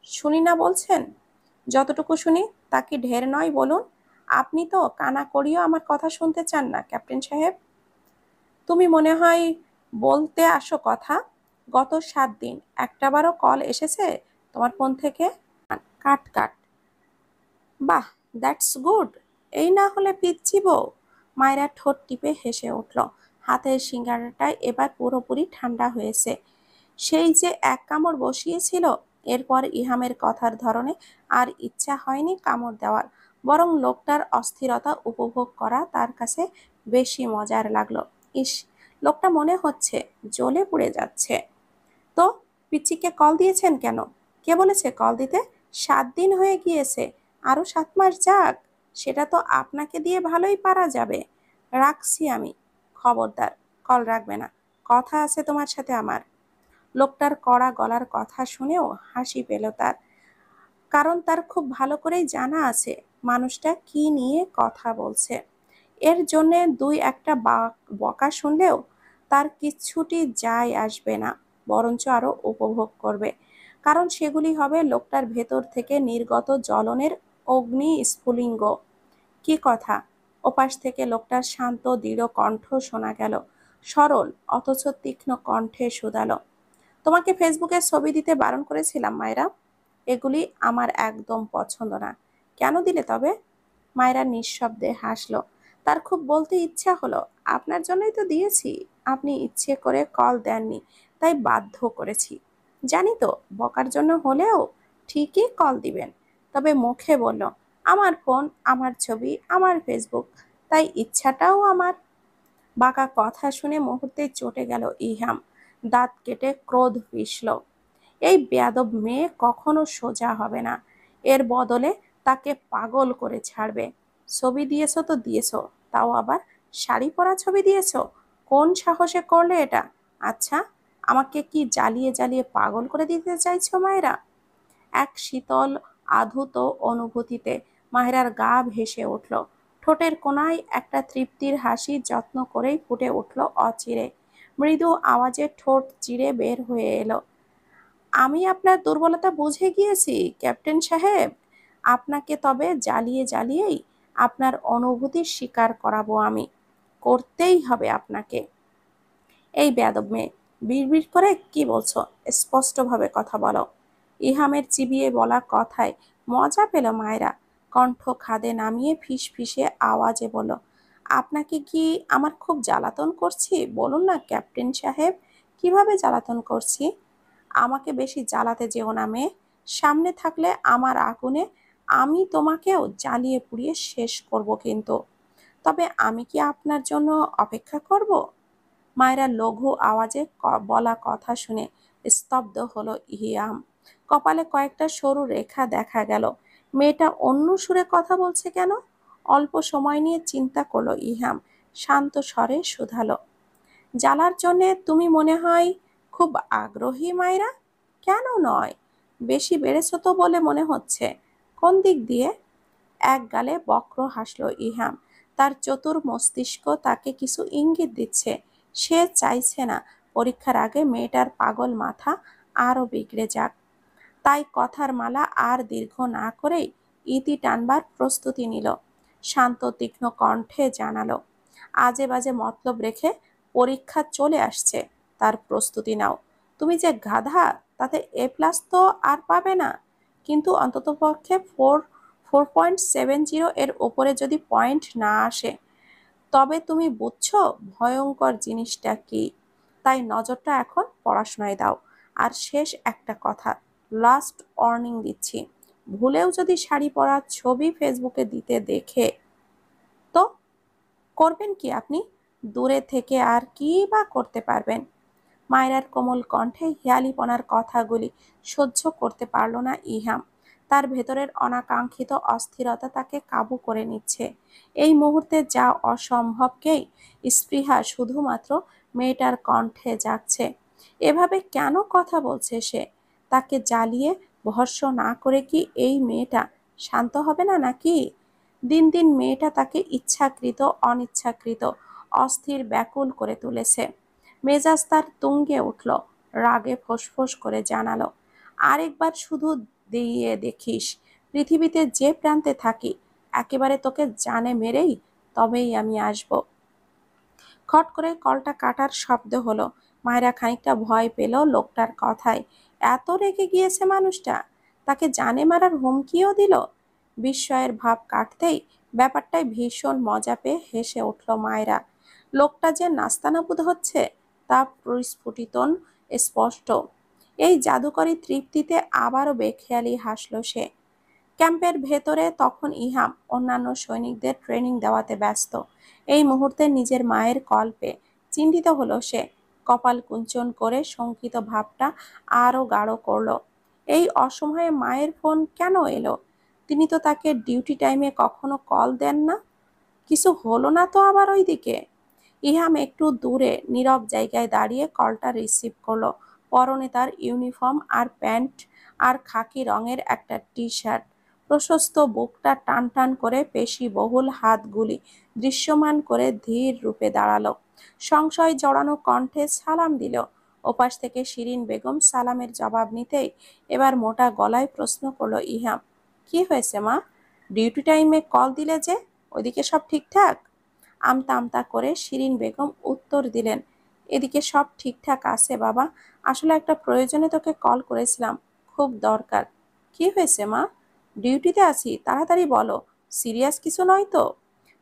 শুনি না বলছেন? যতটুকু শুনি তা কি ঢের নয় বলুন? আপনি তো কানা করিও আমার কথা শুনতে চান না ক্যাপ্টেন সাহেব। তুমি মনে হয় বলতে আসো কথা। গত 7 দিন একটাবারও কল এসেছে তোমার ফোন থেকে? কাট কাট। বাহ, দ্যাটস গুড। এই না হলে পিচ্ছি বউ। মায়েরা ঠোঁট টিপে হেসে উঠল। হাতের সিঙ্গারাটায় এবার পুরোপুরি ঠান্ডা হয়েছে। সেই যে এক কামড় বসিয়েছিল, এরপর ইহামের কথার ধরনে আর ইচ্ছা হয়নি কামড় দেওয়ার, বরং লোকটার অস্থিরতা উপভোগ করা তার কাছে বেশি মজার লাগলো। ইস, লোকটা মনে হচ্ছে জ্বলে পুড়ে যাচ্ছে। তো পিচ্চিকে কল দিয়েছেন কেন? কে বলেছে কল দিতে? 7 দিন হয়ে গিয়েছে, আরো 7 মাস যাক, সেটা তো আপনাকে দিয়ে ভালোই পারা যাবে। রাখছি আমি। খবরদার, কল রাখবে না। কথা আছে তোমার সাথে আমার। লোকটার কড়া গলার কথা শুনেও হাসি পেল তার। কারণ তার খুব ভালো করেই জানা আছে মানুষটা কি নিয়ে কথা বলছে। এর জন্যে দুই একটা বকা শুনলেও তার কিচ্ছুটি যায় আসবে না, বরঞ্চ আরো উপভোগ করবে। কারণ সেগুলি হবে লোকটার ভেতর থেকে নির্গত জ্বলনের অগ্নি স্ফুলিঙ্গ। কি কথা? ওপাশ থেকে লোকটার শান্ত দৃঢ় কণ্ঠ শোনা গেল, সরল অথচ তীক্ষ্ণ কণ্ঠে শুধালো, তোমাকে ফেসবুকে ছবি দিতে বারণ করেছিলাম মায়েরা। এগুলি আমার একদম পছন্দ না। কেন দিলে তবে? মায়েরা নিঃশব্দে হাসল। তার খুব বলতে ইচ্ছা হলো, আপনার জন্যই তো দিয়েছি। আপনি ইচ্ছে করে কল দেননি, তাই বাধ্য করেছি। জানি তো বকার জন্য হলেও ঠিকই কল দিবেন। তবে মুখে বলল, আমার ফোন, আমার ছবি, আমার ফেসবুক, তাই ইচ্ছাটাও আমার। বাঁকা কথা শুনে মুহূর্তেই চটে গেল ইহাম। দাঁত কেটে ক্রোধ পিষল। এই বেয়াদব মেয়ে কখনো সোজা হবে না। এর বদলে তাকে পাগল করে ছাড়বে। ছবি দিয়েছো তো দিয়েছো, তাও আবার শাড়ি পরা ছবি দিয়েছো। কোন সাহসে করলে এটা? আচ্ছা, আমাকে কি জ্বালিয়ে জ্বালিয়ে পাগল করে দিতে চাইছো মায়েরা? এক শীতল আধুত অনুভূতিতে মাহেরার গা ভেসে উঠল। ঠোঁটের কোণায় একটা তৃপ্তির হাসি যত্ন করেই ফুটে উঠল অচিরে। মৃদু আওয়াজে ঠোঁট চিরে বের হয়ে এলো, আমি আপনার দুর্বলতা বুঝে গিয়েছি ক্যাপ্টেন সাহেব। আপনাকে তবে জ্বালিয়ে জ্বালিয়েই আপনার অনুভূতি স্বীকার করাবো আমি। করতেই হবে আপনাকে। এই বেয়াদব মেয়ে, বিড়বিড় করে কি বলছো? স্পষ্টভাবে কথা বলো। ইহামের চিবিয়ে বলা কথায় মজা পেল মায়েরা। কণ্ঠ খাদে নামিয়ে ফিসফিসে আওয়াজে বলল, আপনাকে কি আমার খুব জ্বালাতন করছি? বলুন না ক্যাপ্টেন সাহেব, কিভাবে জ্বালাতন করছি? আমাকে বেশি জ্বালাতে যেও না মেয়ে। সামনে থাকলে আমার আগুনে আমি তোমাকেও জ্বালিয়ে পুড়িয়ে শেষ করব কিন্তু। তবে আমি কি আপনার জন্য অপেক্ষা করব? মায়েরা লঘু আওয়াজে বলা কথা শুনে স্তব্ধ হলো ইহিয়াম। কপালে কয়েকটা সরু রেখা দেখা গেল। মেয়েটা অন্য সুরে কথা বলছে কেন? অল্প সময় নিয়ে চিন্তা করলো ইহাম। শান্ত স্বরে শুধালো, জ্বালার জন্যে তুমি মনে হয় খুব আগ্রহী মায়েরা? কেন নয়? বেশি বেড়েছো তো বলে মনে হচ্ছে। কোন দিক দিয়ে? এক গালে বক্র হাসল ইহাম। তার চতুর মস্তিষ্ক তাকে কিছু ইঙ্গিত দিচ্ছে। সে চাইছে না পরীক্ষার আগে মেয়েটার পাগল মাথা আরো বিগড়ে যাক। তাই কথার মালা আর দীর্ঘ না করেই ইতি টানবার প্রস্তুতি নিল। শান্ত তীক্ষ্ণ কণ্ঠে জানালো, আজে বাজে মতলব রেখে পরীক্ষা চলে আসছে, তার প্রস্তুতি নাও। তুমি যে গাধা, তাতে A+ তো আর পাবে না, কিন্তু অন্ততপক্ষে 4.70 এর ওপরে যদি পয়েন্ট না আসে, তবে তুমি বুঝছো ভয়ঙ্কর জিনিসটা কি। তাই নজরটা এখন পড়াশোনায় দাও। আর শেষ একটা কথা, লাস্ট ওয়ার্নিং দিচ্ছি, ভুলেও যদি শাড়ি পরা ছবি ফেসবুকে দিতে দেখে, তো করবেন কি আপনি? দূরে থেকে আর কি বা করতে পারবেন? মায়রার কোমল কণ্ঠে হেয়ালিপনার কথাগুলি সহ্য করতে পারল না ইহাম। তার ভেতরের অনাকাঙ্ক্ষিত অস্থিরতা তাকে কাবু করে নিচ্ছে। এই মুহূর্তে যা অসম্ভবকেই স্পৃহা শুধুমাত্র মেয়েটার কণ্ঠে জাগছে। এভাবে কেন কথা বলছে সে? তাকে জ্বালিয়ে ভস্ম না করে কি এই মেয়েটা শান্ত হবে না নাকি? দিন দিন মেয়েটা তাকে ইচ্ছাকৃত অনিচ্ছাকৃত অস্থির ব্যাকুল করে তুলেছে। মেজাজ তার তুঙ্গে উঠল। রাগে ফোঁস করে জানালো, আরেকবার শুধু দিয়ে দেখিস, পৃথিবীতে যে প্রান্তে থাকি একেবারে তোকে জানে মেরেই তবেই আমি আসব। খট করে কলটা কাটার শব্দ হলো। মায়েরা খানিকটা ভয় পেল লোকটার কথায়। এত রেগে গিয়েছে মানুষটা, তাকে জানে মারার হুমকিও দিল। বিস্ময়ের ভাব কাটতেই ব্যাপারটায় ভীষণ মজা পেয়ে হেসে উঠল মায়েরা। লোকটা যে নাস্তানাবুদ হচ্ছে তা প্রস্ফুটিতন স্পষ্ট। এই জাদুকরী তৃপ্তিতে আবারও বেখেয়ালি হাসল সে। ক্যাম্পের ভেতরে তখন ইহাম অন্যান্য সৈনিকদের ট্রেনিং দেওয়াতে ব্যস্ত। এই মুহূর্তে নিজের মায়ের কল পেয়ে চিন্তিত হলো সে। কপাল কুঞ্চন করে শঙ্কিত ভাবটা আরো গাঢ় করল। এই অসময়ে মায়ের ফোন কেন এলো? তিনি তো তাকে ডিউটি টাইমে কখনো কল দেন না। কিছু হলো না তো আবার ওইদিকে? ইহাম একটু দূরে নীরব জায়গায় দাঁড়িয়ে কলটা রিসিভ করলো। পরনে তার ইউনিফর্ম আর প্যান্ট আর খাকি রঙের একটা টি শার্ট। প্রশস্ত বুকটা টান টান করে পেশিবহুল হাতগুলি দৃশ্যমান করে ধীর রূপে দাঁড়ালো। সংশয় জড়ানো কণ্ঠে সালাম দিল। ওপাশ থেকে শিরিন বেগম সালামের জবাব নিতেই এবার মোটা গলায় প্রশ্ন করলো ইহাম, কি হয়েছে মা? ডিউটি টাইমে কল দিলে যে, ওইদিকে সব ঠিকঠাক? আমতা আমতা করে শিরিন বেগম উত্তর দিলেন, এদিকে সব ঠিকঠাক আছে বাবা, আসলে একটা প্রয়োজনে তোকে কল করেছিলাম, খুব দরকার। কি হয়েছে মা? ডিউটিতে আছি, তাড়াতাড়ি বলো, সিরিয়াস কিছু নয় তো?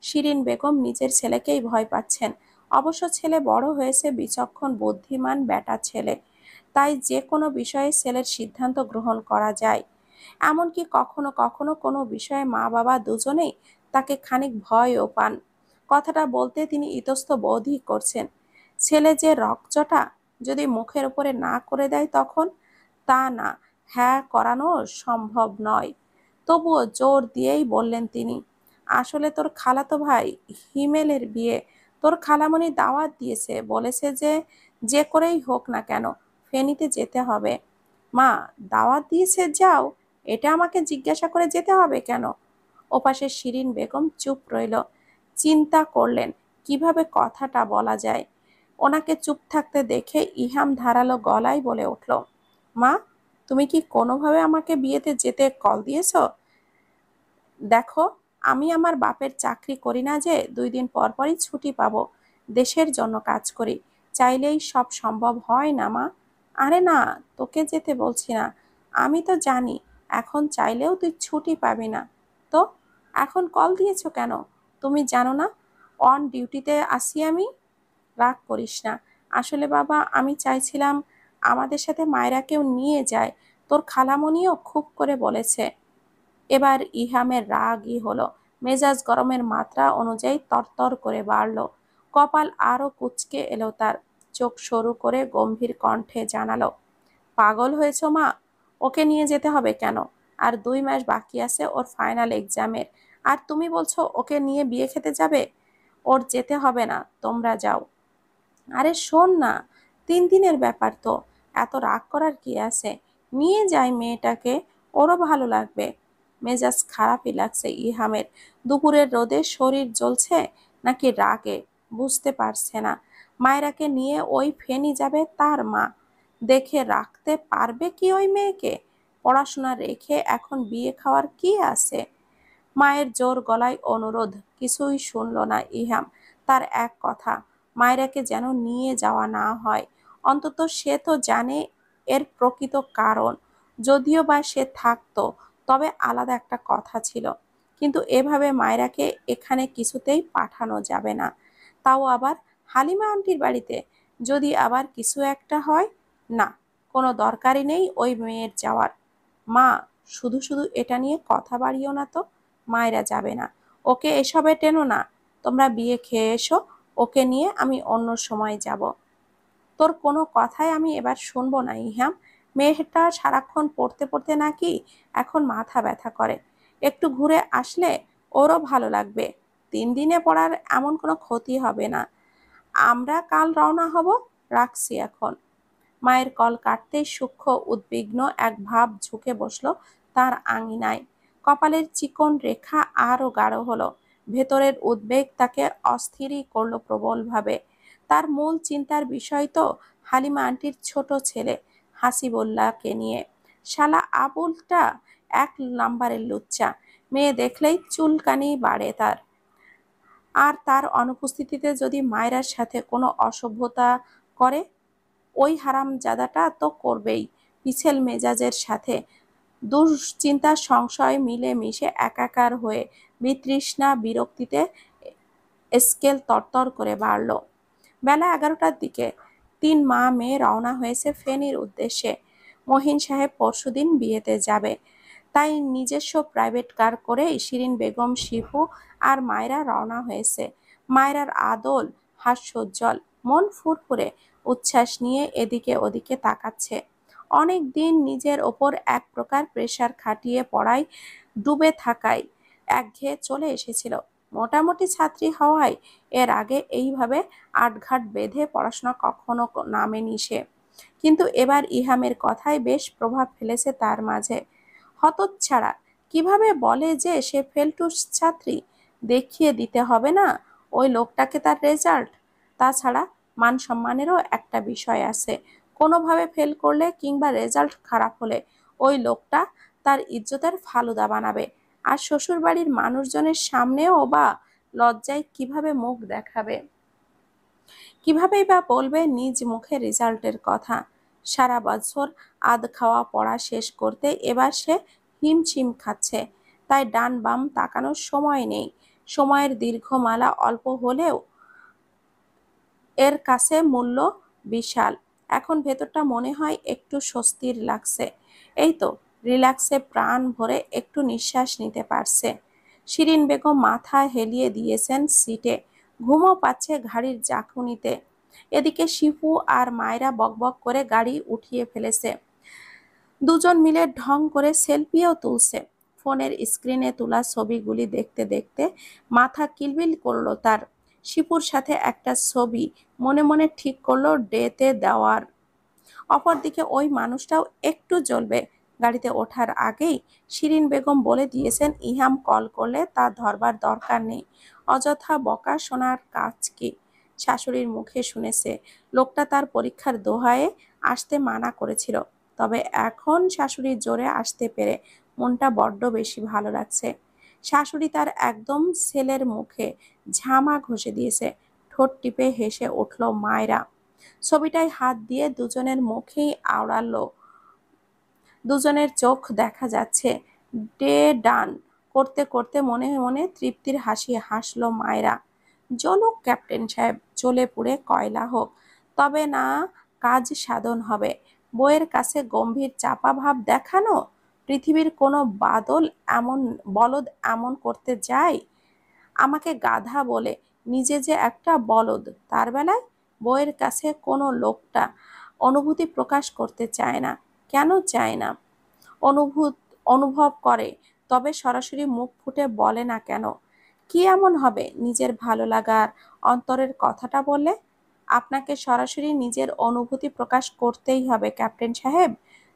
শিরিন বেগম নিজের ছেলেকেই ভয় পাচ্ছেন। অবশ্য ছেলে বড় হয়েছে, বিচক্ষণ বুদ্ধিমান বেটা ছেলে, তাই যে কোনো বিষয়ে ছেলের সিদ্ধান্ত গ্রহণ করা যায়। এমনকি কখনো কখনো কোনো বিষয়ে মা বাবা দুজনেই তাকে খানিক ভয়ও পান। কথাটা বলতে তিনি ইতস্ত বোধই করছেন। ছেলে যে রকচটা, যদি মুখের উপরে না করে দেয় তখন? তা না, হ্যাঁ করানো সম্ভব নয়। তবুও জোর দিয়েই বললেন তিনি, আসলে তোর খালাতো ভাই হিমেলের বিয়ে, তোর খালামণি দাওয়াত দিয়েছে, বলেছে যে যে করেই হোক না কেন ফেনীতে যেতে হবে। মা, দাওয়াত দিয়েছে যাও, এটা আমাকে জিজ্ঞাসা করে যেতে হবে কেন? ওপাশে শিরিন বেগম চুপ রইল। চিন্তা করলেন কিভাবে কথাটা বলা যায়। ওনাকে চুপ থাকতে দেখে ইহাম ধারালো গলায় বলে উঠল, মা, তুমি কি কোনোভাবে আমাকে বিয়েতে যেতে কল দিয়েছ? দেখো, আমি আমার বাপের চাকরি করি না যে 2 দিন পর পরই ছুটি পাবো। দেশের জন্য কাজ করি, চাইলেই সব সম্ভব হয় না মা। আরে না, তোকে যেতে বলছি না। আমি তো জানি এখন চাইলেও তুই ছুটি পাবি না। তো এখন কল দিয়েছো কেন? তুমি জানো না অন ডিউটিতে আসি আমি? রাগ করিস না। আসলে বাবা, আমি চাইছিলাম আমাদের সাথে মায়রাকেও নিয়ে যায়, তোর খালামণিও খুব করে বলেছে। এবার ইহামের রাগই হলো, মেজাজ গরমের মাত্রা অনুযায়ী তরতর করে বাড়ল। কপাল আরো কুঁচকে এলো তার। চোখ সরু করে গম্ভীর কণ্ঠে জানালো, পাগল হয়েছ মা? ওকে নিয়ে যেতে হবে কেন? আর 2 মাস বাকি আছে ওর ফাইনাল এক্সামের, আর তুমি বলছো ওকে নিয়ে বিয়ে খেতে যাবে? ওর যেতে হবে না, তোমরা যাও। আরে শোন না, 3 দিনের ব্যাপার তো, এত রাগ করার কি আছে? নিয়ে যাই মেয়েটাকে, ওরও ভালো লাগবে। মেজাজ খারাপই লাগছে ইহামের। দুপুরের রোদে শরীর জ্বলছে নাকি রাগে বুঝতে পারছে না। মায়রাকে নিয়ে ওই ফেনী যাবে তার মা, দেখে রাখতে পারবে কি ওই মেয়েকে? পড়াশোনা রেখে এখন বিয়ে খাওয়ার কি আছে? মায়ের জোর গলায় অনুরোধ কিছুই শুনল না ইহাম। তার এক কথা, মায়রাকে যেন নিয়ে যাওয়া না হয়। অন্তত সে তো জানে এর প্রকৃত কারণ। যদিও বা সে থাকতো, তবে আলাদা একটা কথা ছিল। কিন্তু এভাবে মায়রাকে এখানে কিছুতেই পাঠানো যাবে না। তাও আবার হালিমা আন্টির বাড়িতে। যদি আবার কিছু একটা হয়? না, কোনো দরকারই নেই ওই মেয়ের যাওয়ার। মা, শুধু শুধু এটা নিয়ে কথা বাড়িও না তো। মায়েরা যাবে না, ওকে এসবে টেনো না। তোমরা বিয়ে খেয়ে এসো, ওকে নিয়ে আমি অন্য সময় যাব। তোর কোনো কথাই আমি এবার শুনবো না ইহাম। মেয়েটা সারাক্ষণ পড়তে পড়তে নাকি এখন মাথা ব্যথা করে। একটু ঘুরে আসলে ওরও ভালো লাগবে। 3 দিনে পড়ার এমন কোনো ক্ষতি হবে না। আমরা কাল রওনা হব, রাখছি এখন। মায়ের কল কাটতেই সূক্ষ্ম উদ্বিগ্ন এক ভাব ঝুঁকে বসল তার আঙিনায়। কপালের চিকন রেখা আরো গাঢ় হলো। ভেতরের উদ্বেগ তাকে অস্থিরই করল প্রবলভাবে। তার মূল চিন্তার বিষয় তো হালিমা আন্টির ছোট ছেলে হাসিবুল্লাহকে নিয়ে। শালা আবুলটা 1 নাম্বারের লুচ্চা। মেয়ে দেখলেই চুলকানি বাড়ে তার। আর তার অনুপস্থিতিতে যদি মায়রার সাথে কোনো অসভ্যতা করে, ওই হারামজাদাটা তো করবেই পিছেল মেজাজের সাথে। দুশ্চিন্তা সংশয় মিলে মিশে একাকার হয়ে বিতৃষ্ণা বিরক্তিতে স্কেল তরতর করে বাড়ল। বেলা 11টার দিকে 3 মা মেয়ে রওনা হয়েছে ফেনীর উদ্দেশ্যে। মহিন সাহেব পরশুদিন বিয়েতে যাবে, তাই নিজস্ব প্রাইভেট কার করেই শিরিন বেগম, শিফু আর মায়রা রওনা হয়েছে। মায়রার আদল হাস্যোজ্জ্বল, মন ফুরফুরে, উচ্ছ্বাস নিয়ে এদিকে ওদিকে তাকাচ্ছে। অনেক দিন নিজের ওপর এক প্রকার প্রেশার খাটিয়ে পড়ায় ডুবে থাকায় একঘেয়ে চলে এসেছিল। মোটামুটি ছাত্রী হওয়ায় এর আগে এইভাবে আটঘাট বেঁধে পড়াশোনা কখনো নামেনি সে। কিন্তু এবার ইহামের কথাই বেশ প্রভাব ফেলেছে তার মাঝে। হতচ্ছাড়া, কিভাবে বলে যে সে ফেলটুস ছাত্রী? দেখিয়ে দিতে হবে না ওই লোকটাকে তার রেজাল্ট? তাছাড়া মান সম্মানেরও একটা বিষয় আছে। কোনোভাবে ফেল করলে কিংবা রেজাল্ট খারাপ হলে ওই লোকটা তার ইজ্জতের ফালুদা বানাবে। আর শ্বশুরবাড়ির মানুষজনের সামনেও বা লজ্জায় কিভাবে মুখ দেখাবে? কিভাবেই বা বলবে নিজ মুখে রেজাল্টের কথা? সারা বছর আধ খাওয়া পড়া শেষ করতে এবার সে হিমশিম খাচ্ছে। তাই ডান বাম তাকানোর সময় নেই। সময়ের দীর্ঘমালা অল্প হলেও এর কাছে মূল্য বিশাল। এখন ভেতরটা মনে হয় একটু স্বস্তির লাগছে। এই তো রিল্যাক্সে প্রাণ ভরে একটু নিঃশ্বাস নিতে পারছে। শিরিন বেগম মাথা হেলিয়ে দিয়েছেন সিটে, ঘুমও পাচ্ছে ঘাড়ির ঝাঁকুনিতে। এদিকে শিপু আর মায়েরা বকবক করে গাড়ি উঠিয়ে ফেলেছে। দুজন মিলে ঢং করে সেলফিও তুলছে। ফোনের স্ক্রিনে তোলা ছবিগুলি দেখতে দেখতে মাথা কিলবিল করলো তার। শিপুর সাথে একটা ছবি মনে মনে ঠিক করলো ডেতে দেওয়ার। অপরদিকে ওই মানুষটাও একটু জ্বলবে। গাড়িতে ওঠার আগেই শিরিন বেগম বলে দিয়েছেন ইহাম কল করলে তা ধরবার দরকার নেই। অযথা বকা শোনার কাজ কি? শাশুড়ির মুখে শুনেছে লোকটা তার পরীক্ষার দোহায়ে আসতে মানা করেছিল। তবে এখন শাশুড়ির জোরে আসতে পেরে মনটা বড্ড বেশি ভালো লাগছে। শাশুড়ি তার একদম ছেলের মুখে ঝামা ঘষে দিয়েছে। ঠোঁট টিপে হেসে উঠল মায়েরা। ছবিটায় হাত দিয়ে দুজনের মুখেই আওড়ালো। দুজনের চোখ দেখা যাচ্ছে। ডে ডান করতে করতে মনে মনে তৃপ্তির হাসি হাসলো মায়েরা। জ্বলুক ক্যাপ্টেন সাহেব, জ্বলে পুড়ে কয়লা হোক, তবে না কাজ সাধন হবে। বইয়ের কাছে গম্ভীর চাপা ভাব দেখানো? পৃথিবীর কোনো বলদ এমন করতে যায়? আমাকে গাধা বলে নিজে যে একটা বলদ, তার বেলায় বইয়ের কাছে কোনো লোকটা অনুভূতি প্রকাশ করতে চায় না। কেন চায় না? অনুভূত অনুভব করে, তবে সরাসরি মুখ ফুটে বলে না কেন? কি এমন হবে নিজের ভালো লাগার অন্তরের কথাটা বললে? আপনাকে সরাসরি নিজের অনুভূতি প্রকাশ করতেই হবে ক্যাপ্টেন সাহেব।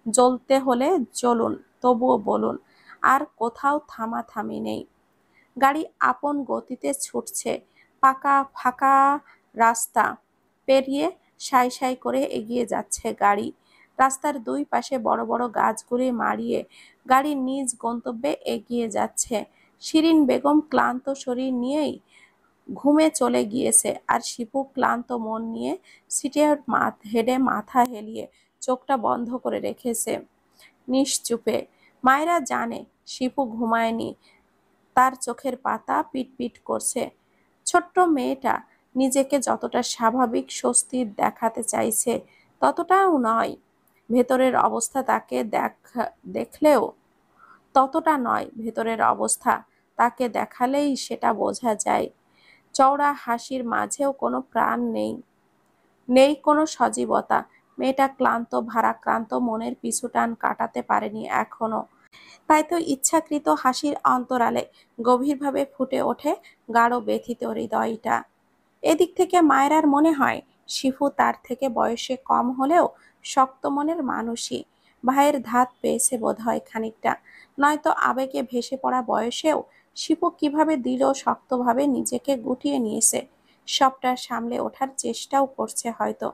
জ্বলতে হলে জ্বলুন, তবুও বলুন। আর কোথাও থামাথামি নেই। গাড়ি আপন গতিতে ছুটছে। পাকা ফাঁকা রাস্তা পেরিয়ে সাই সাই করে এগিয়ে যাচ্ছে গাড়ি। রাস্তার দুই পাশে বড় বড় গাছগুলি মাড়িয়ে গাড়ি নিজ গন্তব্যে এগিয়ে যাচ্ছে। শিরিন বেগম ক্লান্ত শরীর নিয়েই ঘুমে চলে গিয়েছে, আর শিপু ক্লান্ত মন নিয়ে সিটের হেডে মাথা হেলিয়ে চোখটা বন্ধ করে রেখেছে নিশ্চুপে। মায়েরা জানে শিপু ঘুমায়নি, তার চোখের পাতা পিটপিট করছে। ছোট্ট মেয়েটা নিজেকে যতটা স্বাভাবিক স্বস্তির দেখাতে চাইছে ততটাও নয়। ভেতরের অবস্থা তাকে দেখলেও ততটা নয়। ভেতরের অবস্থা তাকে দেখালেই সেটা বোঝা যায়। চওড়া হাসির মাঝেও কোনো প্রাণ নেই, নেই কোনো সজীবতা। মেয়েটা ক্লান্ত ভারাক্রান্ত মনের পিছুটান কাটাতে পারেনি এখনো। তাই তো ইচ্ছাকৃত হাসির অন্তরালে গভীরভাবে ফুটে ওঠে গাঢ় ব্যথিত হৃদয়টা। এদিক থেকে মায়েরার মনে হয় শিফু তার থেকে বয়সে কম হলেও শক্ত মনের মানুষই। ভাইয়ের ধাত পেয়েছে বোধহয় খানিকটা, নয়তো আবেগে ভেসে পড়া বয়সেও শিপু কিভাবে দৃঢ় শক্তভাবে নিজেকে গুটিয়ে নিয়েছে। সবটা সামলে ওঠার চেষ্টাও করছে হয়তো।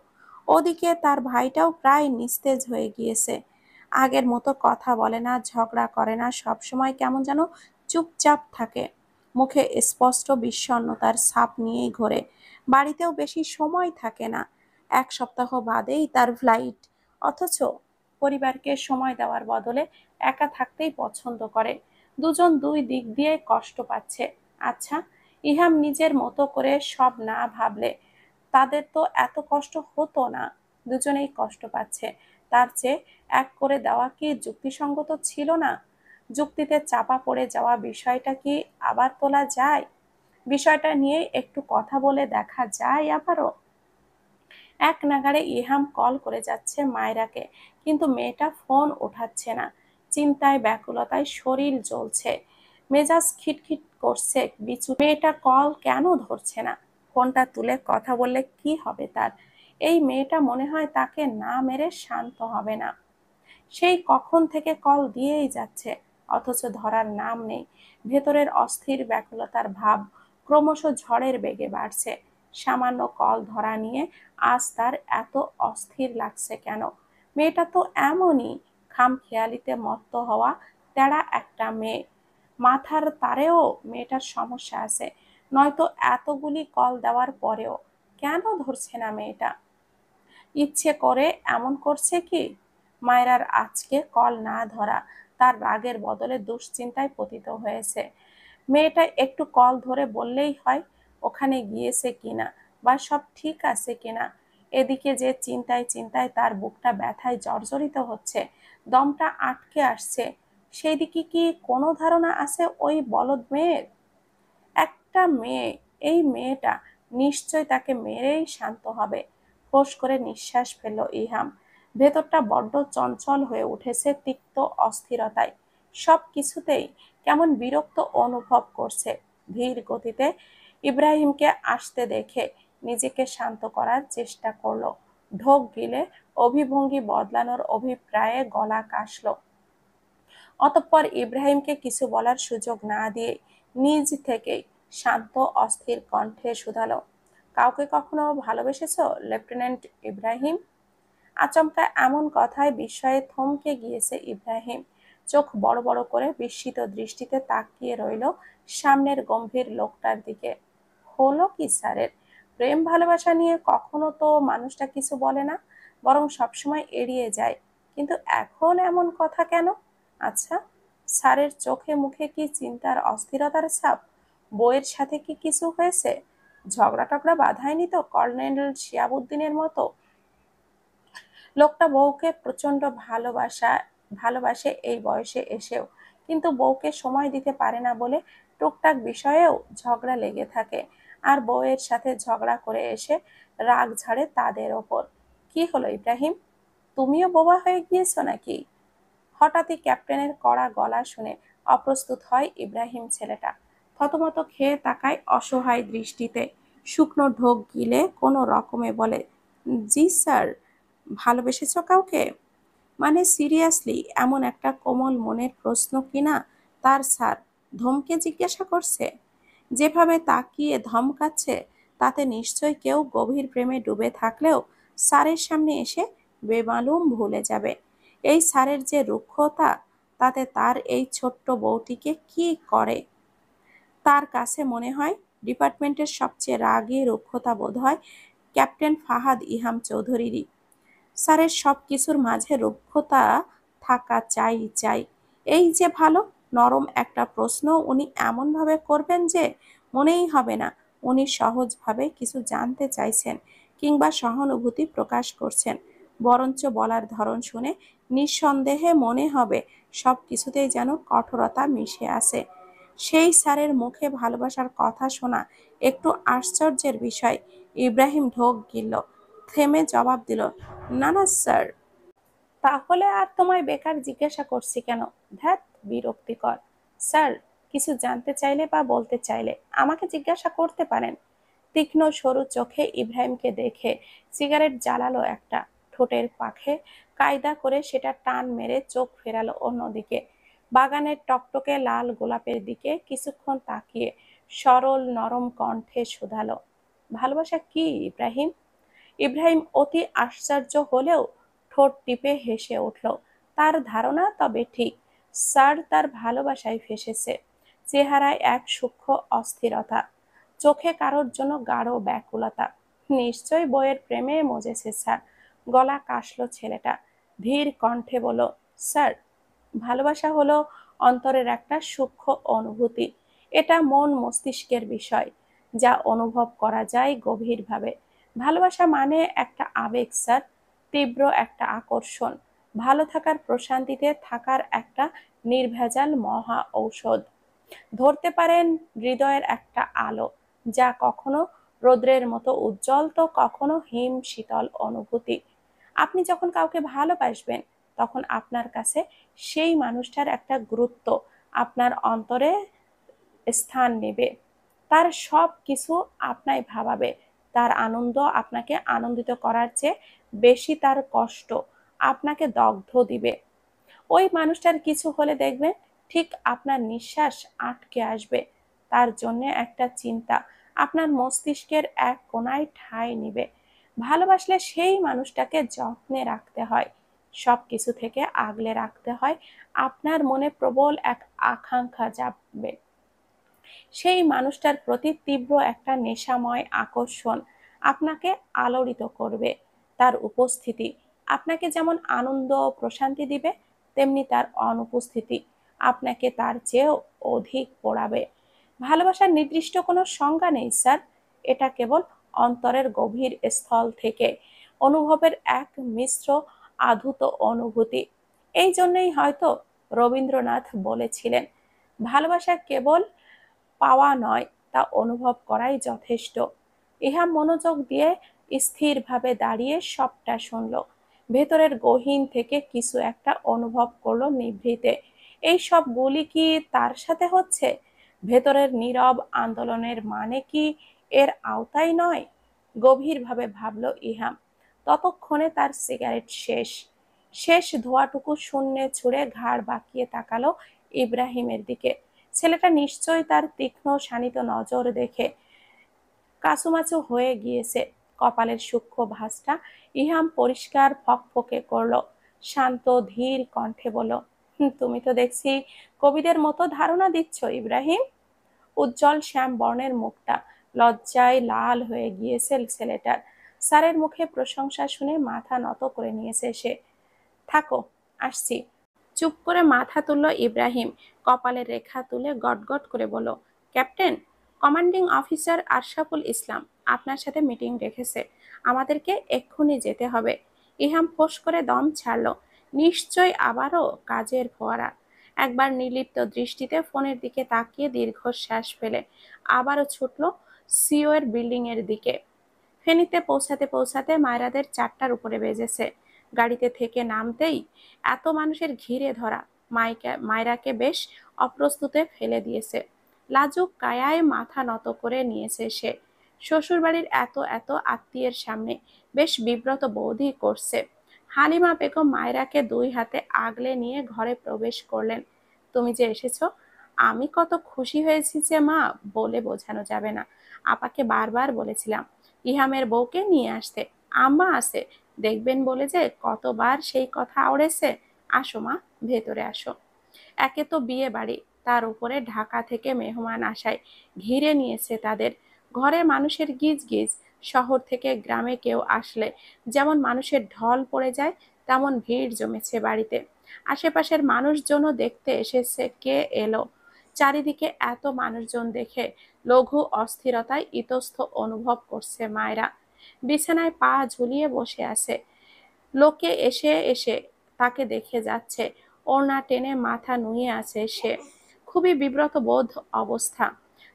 ওদিকে তার ভাইটাও প্রায় নিস্তেজ হয়ে গিয়েছে। আগের মতো কথা বলে না, ঝগড়া করে না, সবসময় কেমন যেন চুপচাপ থাকে। মুখে স্পষ্ট বিষণ্ণতার ছাপ নিয়েই ঘোরে। বাড়িতেও বেশি সময় থাকে না। এক সপ্তাহ বাদেই তার ফ্লাইট। অথচ পরিবারকে সময় দেওয়ার বদলে একা থাকতেই পছন্দ করে। দুজন দুই দিক দিয়ে কষ্ট পাচ্ছে। আচ্ছা, ইহাম নিজের মতো করে সব না ভাবলে তাদের তো এত কষ্ট হতো না। দুজনেই কষ্ট পাচ্ছে, তার চেয়ে এক করে দেওয়া কি যুক্তিসঙ্গত ছিল না? যুক্তিতে চাপা পড়ে যাওয়া বিষয়টা কি আবার তোলা যায়? বিষয়টা নিয়ে একটু কথা বলে দেখা যায় আবারও। এক নাগাড়ে ইহাম কল করে যাচ্ছে মায়রাকে, কিন্তু মেয়েটা ফোন ওঠাচ্ছে না। চিন্তায় ব্যাকুলতায় শরীর জ্বলছে, মেজাজ খিটখিট করছে বিচু। মেয়েটা কল কেন ধরছে না? ফোনটা তুলে কথা বললে কি হবে তার? এই মেয়েটা মনে হয় তাকে না মেরে শান্ত হবে না। সেই কখন থেকে কল দিয়েই যাচ্ছে, অথচ ধরার নাম নেই। ভেতরের অস্থির ব্যাকুলতার ভাব ক্রমশ ঝড়ের বেগে বাড়ছে। সামান্য কল ধরা নিয়ে আজ তার এত অস্থির লাগছে কেন? মেয়েটা তো এমনই, খামখেয়ালিতে মত্ত হওয়া তেড়া একটা মেয়ে। মাথার তারেও মেয়েটার সমস্যা আছে, নয়তো এতগুলি কল দেওয়ার পরেও কেন ধরছে না মেয়েটা? ইচ্ছে করে এমন করছে কি? মায়রার আজকে কল না ধরা তার রাগের বদলে দুশ্চিন্তায় পতিত হয়েছে। মেয়েটা একটু কল ধরে বললেই হয় ওখানে গিয়েছে কিনা বা সব ঠিক আছে কিনা। এদিকে যে চিন্তায় চিন্তায় তার বুকটা ব্যথায় জর্জরিত হচ্ছে, দমটা আটকে আসছে। সেই দিকে কি কোনো ধারণা আছে ওই বলদ মেয়ের? একটা মেয়ে, এই মেয়েটা নিশ্চয় তাকে মেরেই শান্ত হবে। ফোঁস করে নিঃশ্বাস ফেলল ইহাম। ভেতরটা বড্ড চঞ্চল হয়ে উঠেছে তিক্ত অস্থিরতায়। সব কিছুতেই কেমন বিরক্ত অনুভব করছে। ধীর গতিতে ইব্রাহিমকে আসতে দেখে নিজেকে শান্ত করার চেষ্টা করলো। ঢোক গিলে অভিভঙ্গি বদলানোর অভিপ্রায়ে গলা কাশল। অতঃপর ইব্রাহিমকে কিছু বলার সুযোগ না দিয়ে নিজ থেকেই শান্ত অস্থির কণ্ঠে শুধালো, কাউকে কখনো ভালোবেসেছো লেফটেন্যান্ট ইব্রাহিম? আচমকা এমন কথায় বিস্ময়ে থমকে গিয়েছে ইব্রাহিম। চোখ বড় বড় করে বিস্মিত দৃষ্টিতে তাকিয়ে রইল সামনের গম্ভীর লোকটার দিকে। হলো কি স্যারের? প্রেম ভালোবাসা নিয়ে কখনো তো মানুষটা কিছু বলে না, বরং সবসময় এড়িয়ে যায়, কিন্তু এখন এমন কথা কেন? আচ্ছা, স্যারের চোখে মুখে কি চিন্তার অস্থিরতার ছাপ? বইয়ের সাথে কি কিছু হয়েছে? ঝগড়া টগড়া বাধায়নি তো কর্নেল শিয়াবুদ্দিনের মতো? লোকটা বউকে প্রচন্ড ভালোবাসে এই বয়সে এসেও, কিন্তু বউকে সময় দিতে পারে না বলে টুকটাক বিষয়েও ঝগড়া লেগে থাকে, আর বউয়ের সাথে ঝগড়া করে এসে রাগ ঝাড়ে তাদের ওপর। কি হলো ইব্রাহিম, তুমিও বোবা হয়ে গিয়েছো নাকি? হঠাৎই ক্যাপ্টেনের কড়া গলা শুনে অপ্রস্তুত হয় ইব্রাহিম ছেলেটা। থতমত খেয়ে তাকায় অসহায় দৃষ্টিতে। শুকনো ঢোক গিলে কোনো রকমে বলে, জি স্যার। ভালোবেসেছো কাউকে? মানে সিরিয়াসলি এমন একটা কোমল মনের প্রশ্ন কিনা তার স্যার ধমকে জিজ্ঞাসা করছে। যেভাবে তাকিয়ে ধমকাচ্ছে তাতে নিশ্চয় কেউ গভীর প্রেমে ডুবে থাকলেও স্যারের সামনে এসে বেমালুম ভুলে যাবে। এই স্যারের যে রুক্ষতা, তাতে তার এই ছোট্ট বউটিকে কি করে? তার কাছে মনে হয় ডিপার্টমেন্টের সবচেয়ে রাগী রুক্ষতা বোধহয় ক্যাপ্টেন ফাহাদ ইহাম চৌধুরীরই। স্যারের সব কিছুর মাঝে রুক্ষতা থাকা চাই। এই যে ভালো নরম একটা প্রশ্ন উনি এমনভাবে করবেন যে মনেই হবে না উনি সহজভাবে কিছু জানতে চাইছেন কিংবা সহানুভূতি প্রকাশ করছেন, বরঞ্চ বলার ধরন শুনে নিঃসন্দেহে মনে হবে সব কিছুতেই যেন কঠোরতা মিশে আছে। সেই স্যারের মুখে ভালোবাসার কথা শোনা একটু আশ্চর্যের বিষয়। ইব্রাহিম ঢোক গিলল, থেমে জবাব দিল, না না স্যার। তাহলে আর তোমায় বেকার জিজ্ঞাসা করছি কেন? ধ্যাত, বিরক্তিকর। স্যার, কিছু জানতে চাইলে বা বলতে চাইলে আমাকে জিজ্ঞাসা করতে পারেন। তীক্ষ্ণ সরু চোখে ইব্রাহিমকে দেখে সিগারেট জ্বালালো একটা। ঠোঁটের পাখে কায়দা করে সেটা টান মেরে চোখ ফেরালো অন্যদিকে। বাগানের টকটকে লাল গোলাপের দিকে কিছুক্ষণ তাকিয়ে সরল নরম কণ্ঠে শুধালো, ভালোবাসা কি ইব্রাহিম? ইব্রাহিম অতি আশ্চর্য হলেও ঠোঁট টিপে হেসে উঠল। তার ধারণা তবে ঠিক, স্যার তার ভালোবাসায় ফেসেছে। চেহারায় এক সূক্ষ্ম অস্থিরতা, চোখে কারোর জন্য গাঢ় ব্যাকুলতা। নিশ্চয় বইয়ের প্রেমে মজেছে স্যার। গলা কাশলো ছেলেটা। ধীর কণ্ঠে বলল, স্যার, ভালোবাসা হলো অন্তরের একটা সূক্ষ্ম অনুভূতি। এটা মন মস্তিষ্কের বিষয়, যা অনুভব করা যায় গভীরভাবে। ভালোবাসা মানে একটা আবেগ স্যার, তীব্র একটা আকর্ষণ, ভালো থাকার প্রশান্তিতে থাকার একটা নির্ভেজাল মহা ঔষধ। ধরতে পারেন হৃদয়ের একটা আলো, যা কখনো রৌদ্রের মতো উজ্জ্বল তো কখনো হিম শীতল অনুভূতি। আপনি যখন কাউকে ভালোবাসবেন তখন আপনার কাছে সেই মানুষটার একটা গুরুত্ব আপনার অন্তরে স্থান নেবে। তার সব কিছু আপনাই ভাবাবে। তার আনন্দ আপনাকে আনন্দিত করার চেয়ে বেশি তার কষ্ট আপনাকে দগ্ধ দিবে। ওই মানুষটার কিছু হলে দেখবেন ঠিক আপনার নিঃশ্বাস আটকে আসবে। তার জন্য একটা চিন্তা আপনার মস্তিষ্কের এক কোণায় ঠাঁই নিবে। ভালোবাসলে সেই মানুষটাকে যত্নে রাখতে হয়, সব কিছু থেকে আগলে রাখতে হয়। আপনার মনে প্রবল এক আকাঙ্ক্ষা জাগবে, সেই মানুষটার প্রতি তীব্র একটা নেশাময় আকর্ষণ আপনাকে আলোড়িত করবে। তার উপস্থিতি আপনাকে যেমন আনন্দ ও প্রশান্তি দিবে, তেমনি তার অনুপস্থিতি আপনাকে তার চেয়েও অধিক পোড়াবে। ভালোবাসার নির্দিষ্ট কোনো সংজ্ঞা নেই স্যার, এটা কেবল অন্তরের গভীর স্থল থেকে অনুভবের এক মিশ্র আধুত অনুভূতি। এই জন্যই হয়তো রবীন্দ্রনাথ বলেছিলেন, ভালোবাসা কেবল পাওয়া নয়, তা অনুভব করাই যথেষ্ট। ইহা মনোযোগ দিয়ে স্থিরভাবে দাঁড়িয়ে সবটা শুনল, ভেতরের গহীন থেকে কিছু একটা অনুভব করলো নিভৃতে। এই সবগুলি কি তার সাথে হচ্ছে? ভেতরের নীরব আন্দোলনের মানে কি এর আওতায় নয়? গভীরভাবে ভাবল ইহাম। ততক্ষণে তার সিগারেট শেষ। শেষ ধোঁয়াটুকু শূন্যে ছুঁড়ে ঘাড় বাঁকিয়ে তাকালো ইব্রাহিমের দিকে। ছেলেটা নিশ্চয়ই তার তীক্ষ্ণ শানিত নজর দেখে কাঁচুমাচু হয়ে গিয়েছে। কপালের সূক্ষ্ম ভাঁজটা ইহাম পরিষ্কার ফকফকে করল। শান্ত ধীর কণ্ঠে বলল, তুমি তো দেখছি কবিদের মতো ধারণা দিচ্ছ ইব্রাহিম। উজ্জ্বল শ্যাম বর্ণের মুখটা লজ্জায় লাল হয়ে গিয়েছে ছেলেটার। স্যারের মুখে প্রশংসা শুনে মাথা নত করে নিয়েছে সে। থাকো, আসছি। চুপ করে মাথা তুলল ইব্রাহিম, কপালের রেখা তুলে গটগট করে বলল, captain, commanding officer Ashraful Islam আপনার সাথে মিটিং রেখেছে, আমাদেরকে এক্ষুনি যেতে হবে। ইহাম ফোঁস করে দম ছাড়ল। নিশ্চয় আবারও কাজের ফোয়ারা। একবার নির্লিপ্ত দৃষ্টিতে ফোনের দিকে তাকিয়ে দীর্ঘশ্বাস ফেলে আবারও ছুটল সিও এর বিল্ডিং এর দিকে। ফেনীতে পৌঁছাতে পৌঁছাতে মায়রাদের 4টার উপরে বেজেছে। গাড়িতে থেকে নামতেই এত মানুষের ঘিরে ধরা মায়রাকে বেশ অপ্রস্তুতে ফেলে দিয়েছে। লাজুক কায়ায় মাথা নত করে নিয়েছে সে। শ্বশুরবাড়ির এত এত আত্মীয়ের সামনে বেশ বিব্রত বোধই করছে। হালিমা বেগম মায়রাকে 2 হাতে আগলে নিয়ে ঘরে প্রবেশ করলেন। তুমি যে এসেছো, আমি কত খুশি হয়েছি যে মা, বলে বোঝানো যাবে না। আপাকে বারবার বলেছিলাম ইহামের বউকে নিয়ে আসতে, আম্মা আছে দেখবেন বলে যে কতবার সেই কথা আওড়েছে। আসো মা, ভেতরে আসো। একে তো বিয়ে বাড়ি, তার উপরে ঢাকা থেকে মেহমান আসায় ঘিরে নিয়েছে তাদের। ঘরে মানুষের গিজ গিজ। শহর থেকে গ্রামে কেউ আসলে যেমন মানুষের ঢল পড়ে যায়, তেমন ভিড় জমেছে বাড়িতে। আশেপাশের মানুষজনও দেখতে এসেছে কে এলো। চারিদিকে এত মানুষজন দেখে লঘু অস্থিরতায় ইতস্থ অনুভব করছে মায়েরা। বিছানায় পা ঝুলিয়ে বসে আছে। লোকে এসে এসে তাকে দেখে যাচ্ছে। ওড়না টেনে মাথা নুয়ে আছে সে। খুবই বিব্রত বোধ অবস্থা।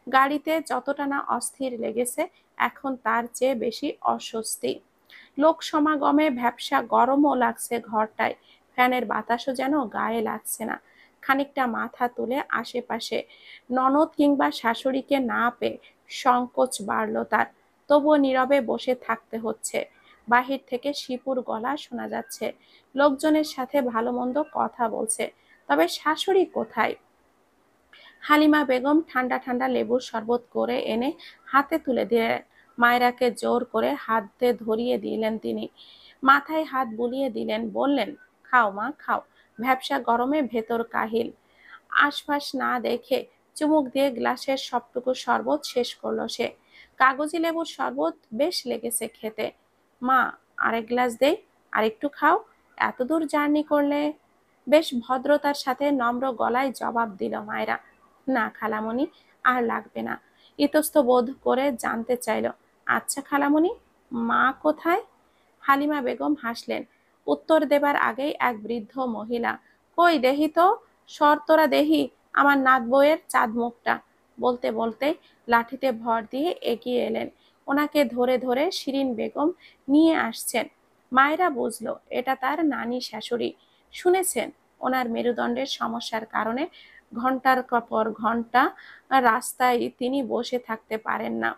গাড়িতে যতটা না অস্থির লেগেছে, এখন তার চেয়ে বেশি অস্বস্তি। লোক সমাগমে ভ্যাপসা গরমও লাগছে ঘরটায়। ফ্যানের বাতাসও যেন গায়ে লাগছে না। খানিকটা মাথা তুলে আশেপাশে ননদ কিংবা শাশুড়িকে না পেয়ে সংকোচ বাড়ল তার। তবুও নীরবে বসে থাকতে হচ্ছে। বাহির থেকে শিপুর গলা শোনা যাচ্ছে, লোকজনের সাথে ভালো মন্দ কথা বলছে। তবে শাশুড়ি কোথায়? হালিমা বেগম ঠান্ডা ঠান্ডা লেবুর শরবত করে এনে হাতে তুলে দিলেন। মায়রাকে জোর করে হাতে ধরিয়ে দিলেন তিনি। মাথায় হাত বুলিয়ে দিলেন, বললেন, খাও মা খাও। ভ্যাপসা গরমে ভেতর কাহিল। আশপাশ না দেখে চুমুক দিয়ে গ্লাসের সবটুকু শরবত শেষ করলো সে। কাগজি লেবুর শরবত বেশ লেগেছে খেতে। মা, আরেক গ্লাস দেই, আরেকটু খাও, এত দূর জার্নি করলে। বেশ ভদ্রতার সাথে নম্র গলায় জবাব দিল মায়রা, না খালামণি, আর লাগবে না। ইতস্ত বোধ করে জানতে চাইল, আচ্ছা খালামণি, মা কোথায়? হালিমা বেগম হাসলেন। উত্তর দেবার আগেই এক বৃদ্ধ মহিলা, কই দেহি তো, সর তোরা দেহি আমার নাত বউয়ের চাঁদ মুখটা, বলতে বলতে লাঠিতে ভর দিয়ে এগিয়ে এলেন। ওনাকে ধরে ধরে শিরিন বেগম নিয়ে আসছেন। মায়েরা বুঝলো এটা তার নানি শাশুড়ি। শুনেছেন ওনার মেরুদণ্ডের সমস্যার কারণে ঘন্টার পর ঘন্টা রাস্তায় তিনি বসে থাকতে পারেন না।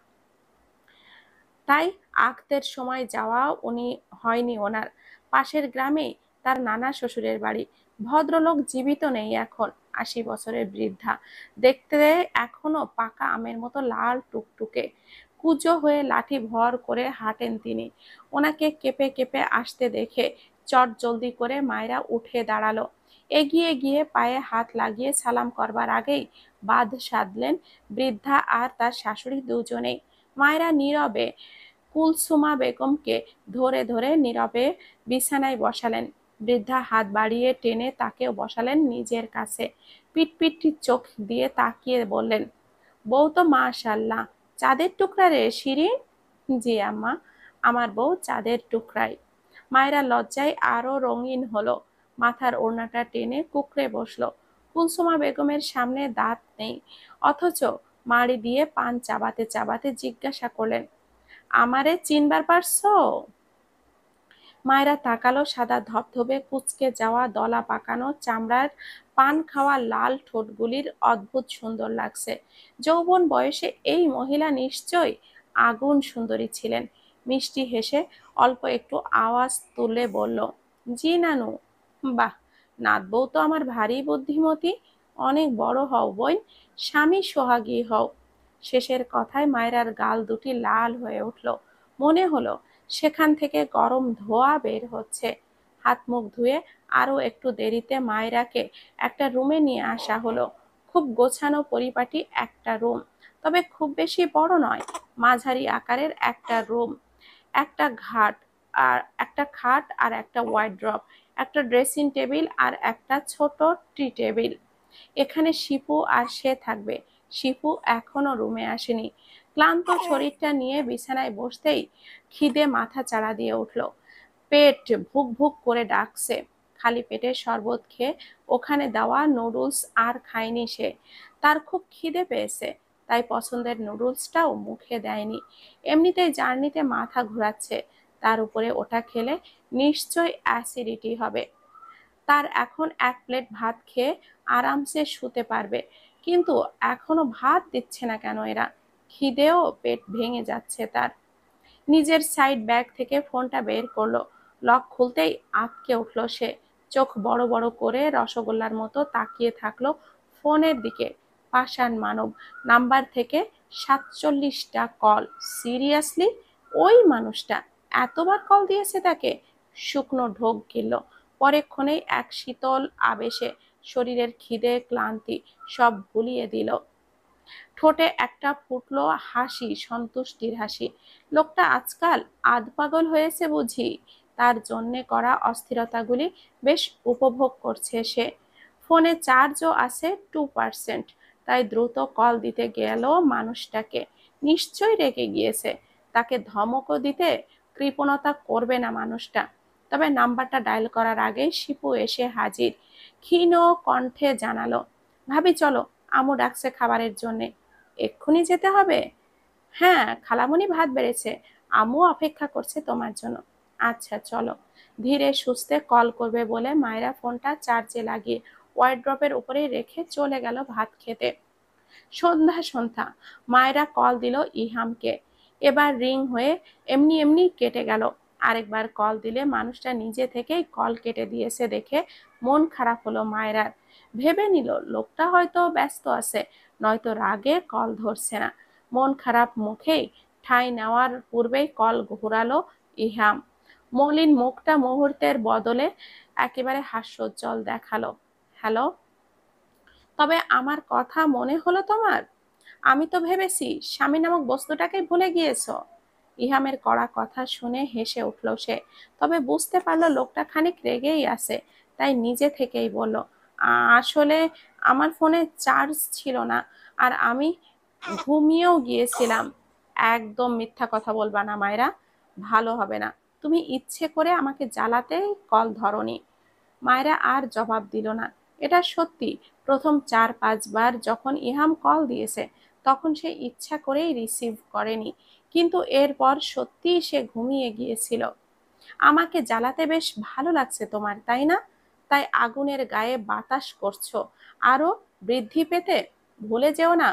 তাই আক্তের সময় যাওয়া উনি হয়নি ওনার। পাশের গ্রামেই তার নানা শ্বশুরের বাড়ি। ভদ্রলোক জীবিত নেই এখন, 80 বছরের বৃদ্ধা, দেখতে এখনো পাকা আমের মতো লাল টুকটুকে। কুঁজো হয়ে লাঠি ভর করে হাঁটেন তিনি। ওনাকে কেঁপে কেঁপে আসতে দেখে চট জলদি করে মায়েরা উঠে দাঁড়ালো। এগিয়ে গিয়ে পায়ে হাত লাগিয়ে সালাম করবার আগেই বাঁধ সাধলেন বৃদ্ধা আর তার শাশুড়ি দুজনেই। মায়েরা নীরবে কুলসুমা বেগমকে ধরে ধরে নীরবে বিছানায় বসালেন। বৃদ্ধা হাত বাড়িয়ে টেনে তাকেও বসালেন নিজের কাছে। পিটপিটি চোখ দিয়ে তাকিয়ে বললেন, বউ তো মাশাআল্লাহ, চাঁদের টুকরা রে শিরিন। জি আম্মা, আমার বউ চাঁদের টুকরাই। মায়েরা লজ্জায় আরো রঙিন হলো, মাথার ওড়নাটা টেনে কুঁকড়ে বসলো। কুলসুমা বেগমের সামনে দাঁত নেই, অথচ মাড়ি দিয়ে পান চাবাতে চাবাতে জিজ্ঞাসা করলেন, আমারে চিনবার পারছো? মায়েরা তাকালো। সাদা ধবধবে কুঁচকে যাওয়া দলা পাকানো চামড়ার পান খাওয়া লাল ঠোঁটগুলির অদ্ভুত সুন্দর লাগছে। যৌবন বয়সে এই মহিলা নিশ্চয়ই আগুন সুন্দরী ছিলেন। মিষ্টি হেসে অল্প একটু আওয়াজ তুলে বলল, জি নানু। বাহ, নাত বউ তো আমার ভারী বুদ্ধিমতী। অনেক বড় হও বোন, স্বামী সোহাগী হও। শেষের কথায় মায়েরার গাল দুটি লাল হয়ে উঠল। মনে হলো সেখান থেকে গরম ধোঁয়া বের হচ্ছে। হাত মুখ ধুয়ে আরো একটু দেরিতে মায়েরাকে একটা রুমে নিয়ে আসা হলো। খুব গোছানো পরিপাটি একটা রুম, তবে খুব বেশি বড় নয়, মাঝারি আকারের একটা রুম। একটা খাট আর একটা ওয়ার্ড্রপ, একটা ড্রেসিং টেবিল আর একটা ছোট টি টেবিল। এখানে শিপু আর সে থাকবে। শিপু এখনো রুমে আসেনি। ক্লান্ত শরীরটা নিয়ে বিছানায় বসতেই খিদে মাথা চাড়া দিয়ে উঠল। পেট ভুক ভুক করে ডাকছে। খালি পেটে শরবত খেয়ে ওখানে দেওয়া নুডলস আর খায়নি সে। তার খুব খিদে পেয়েছে, তাই পছন্দের নুডলসটাও মুখে দেয়নি। এমনিতেই জার্নিতে মাথা ঘোরাচ্ছে, তার উপরে ওটা খেলে নিশ্চয় অ্যাসিডিটি হবে। তার এখন 1 প্লেট ভাত খেয়ে আরামসে শুতে পারবে, কিন্তু এখনো ভাত দিচ্ছে না কেন এরা? খিদেও পেট ভেঙে যাচ্ছে তার। নিজের সাইড ব্যাগ থেকে ফোনটা বের করলো। লক খুলতেই আঁতকে উঠল সে। চোখ বড় বড় করে রসগোল্লার মতো তাকিয়ে থাকলো ফোনের দিকে। পাষাণ মানব নাম্বার থেকে 47টা কল। সিরিয়াসলি? ওই মানুষটা এতবার কল দিয়েছে তাকে? শুকনো ঢোক গিলল। পরেক্ষণেই এক শীতল আবেশে শরীরের খিদে ক্লান্তি সব ভুলিয়ে দিল। ঠোঁটে একটা ফুটলো হাসি, সন্তুষ্টির হাসি। লোকটা আজকাল আধপাগল হয়েছে বুঝি। তার জন্যে করা অস্থিরতাগুলি বেশ উপভোগ করছে সে। ফোনে চার্জও আছে 2%, তাই দ্রুত কল দিতে গেল মানুষটাকে। নিশ্চয়ই রেগে গিয়েছে। তাকে ধমকও দিতে কৃপণতা করবে না মানুষটা। তবে নাম্বারটা ডায়াল করার আগেই শিপু এসে হাজির। ক্ষীণ কণ্ঠে জানালো, ভাবি চলো, আমু ডাকছে খাবারের জন্যে। এক্ষুনি যেতে হবে? হ্যাঁ, খালামণি ভাত বেড়েছে, আম্মু অপেক্ষা করছে তোমার জন্য। আচ্ছা চলো। ধীরে সুস্থে কল করবে বলে মায়েরা ফোনটা চার্জে লাগিয়ে ওয়ার্ড্রপের উপরে রেখে চলে গেল ভাত খেতে। সন্ধ্যা সন্ধ্যা মায়েরা কল দিল ইহামকে। এবার রিং হয়ে এমনি এমনি কেটে গেল। আরেকবার কল দিলে মানুষটা নিজে থেকেই কল কেটে দিয়েছে দেখে মন খারাপ হলো মায়েরার। ভেবে নিল লোকটা হয়তো ব্যস্ত আছে, নয়তো রাগে কল ধরছে না। মন খারাপ মুখেই ঠাঁই নেওয়ার পূর্বেই কল ঘোরালো ইহাম। মলিন মুখটা মুহূর্তের বদলে একেবারে হাস্যোজ্জ্বল দেখালো। হ্যালো, তবে আমার কথা মনে হলো তোমার? আমি তো ভেবেছি স্বামী নামক বস্তুটাকে ভুলে গিয়েছো। ইহামের কড়া কথা শুনে হেসে উঠল সে। তবে বুঝতে পারলো লোকটা খানিক রেগেই আছে, তাই নিজে থেকেই বলল, আসলে আমার ফোনে চার্জ ছিল না, আর আমি ঘুমিয়েও গিয়েছিলাম। একদম মিথ্যা কথা বলবা না মায়েরা, ভালো হবে না। তুমি ইচ্ছে করে আমাকে জ্বালাতেই কল ধরনি। মায়েরা আর জবাব দিল না। এটা সত্যি, প্রথম 4-5 বার যখন ইহাম কল দিয়েছে তখন সে ইচ্ছা করেই রিসিভ করেনি, কিন্তু এরপর সত্যিই সে ঘুমিয়ে গিয়েছিল। আমাকে জ্বালাতে বেশ ভালো লাগছে তোমার, তাই না? তাই আগুনের গায়ে বাতাস করছো আরো বৃদ্ধি পেতে। ভুলে যেও না,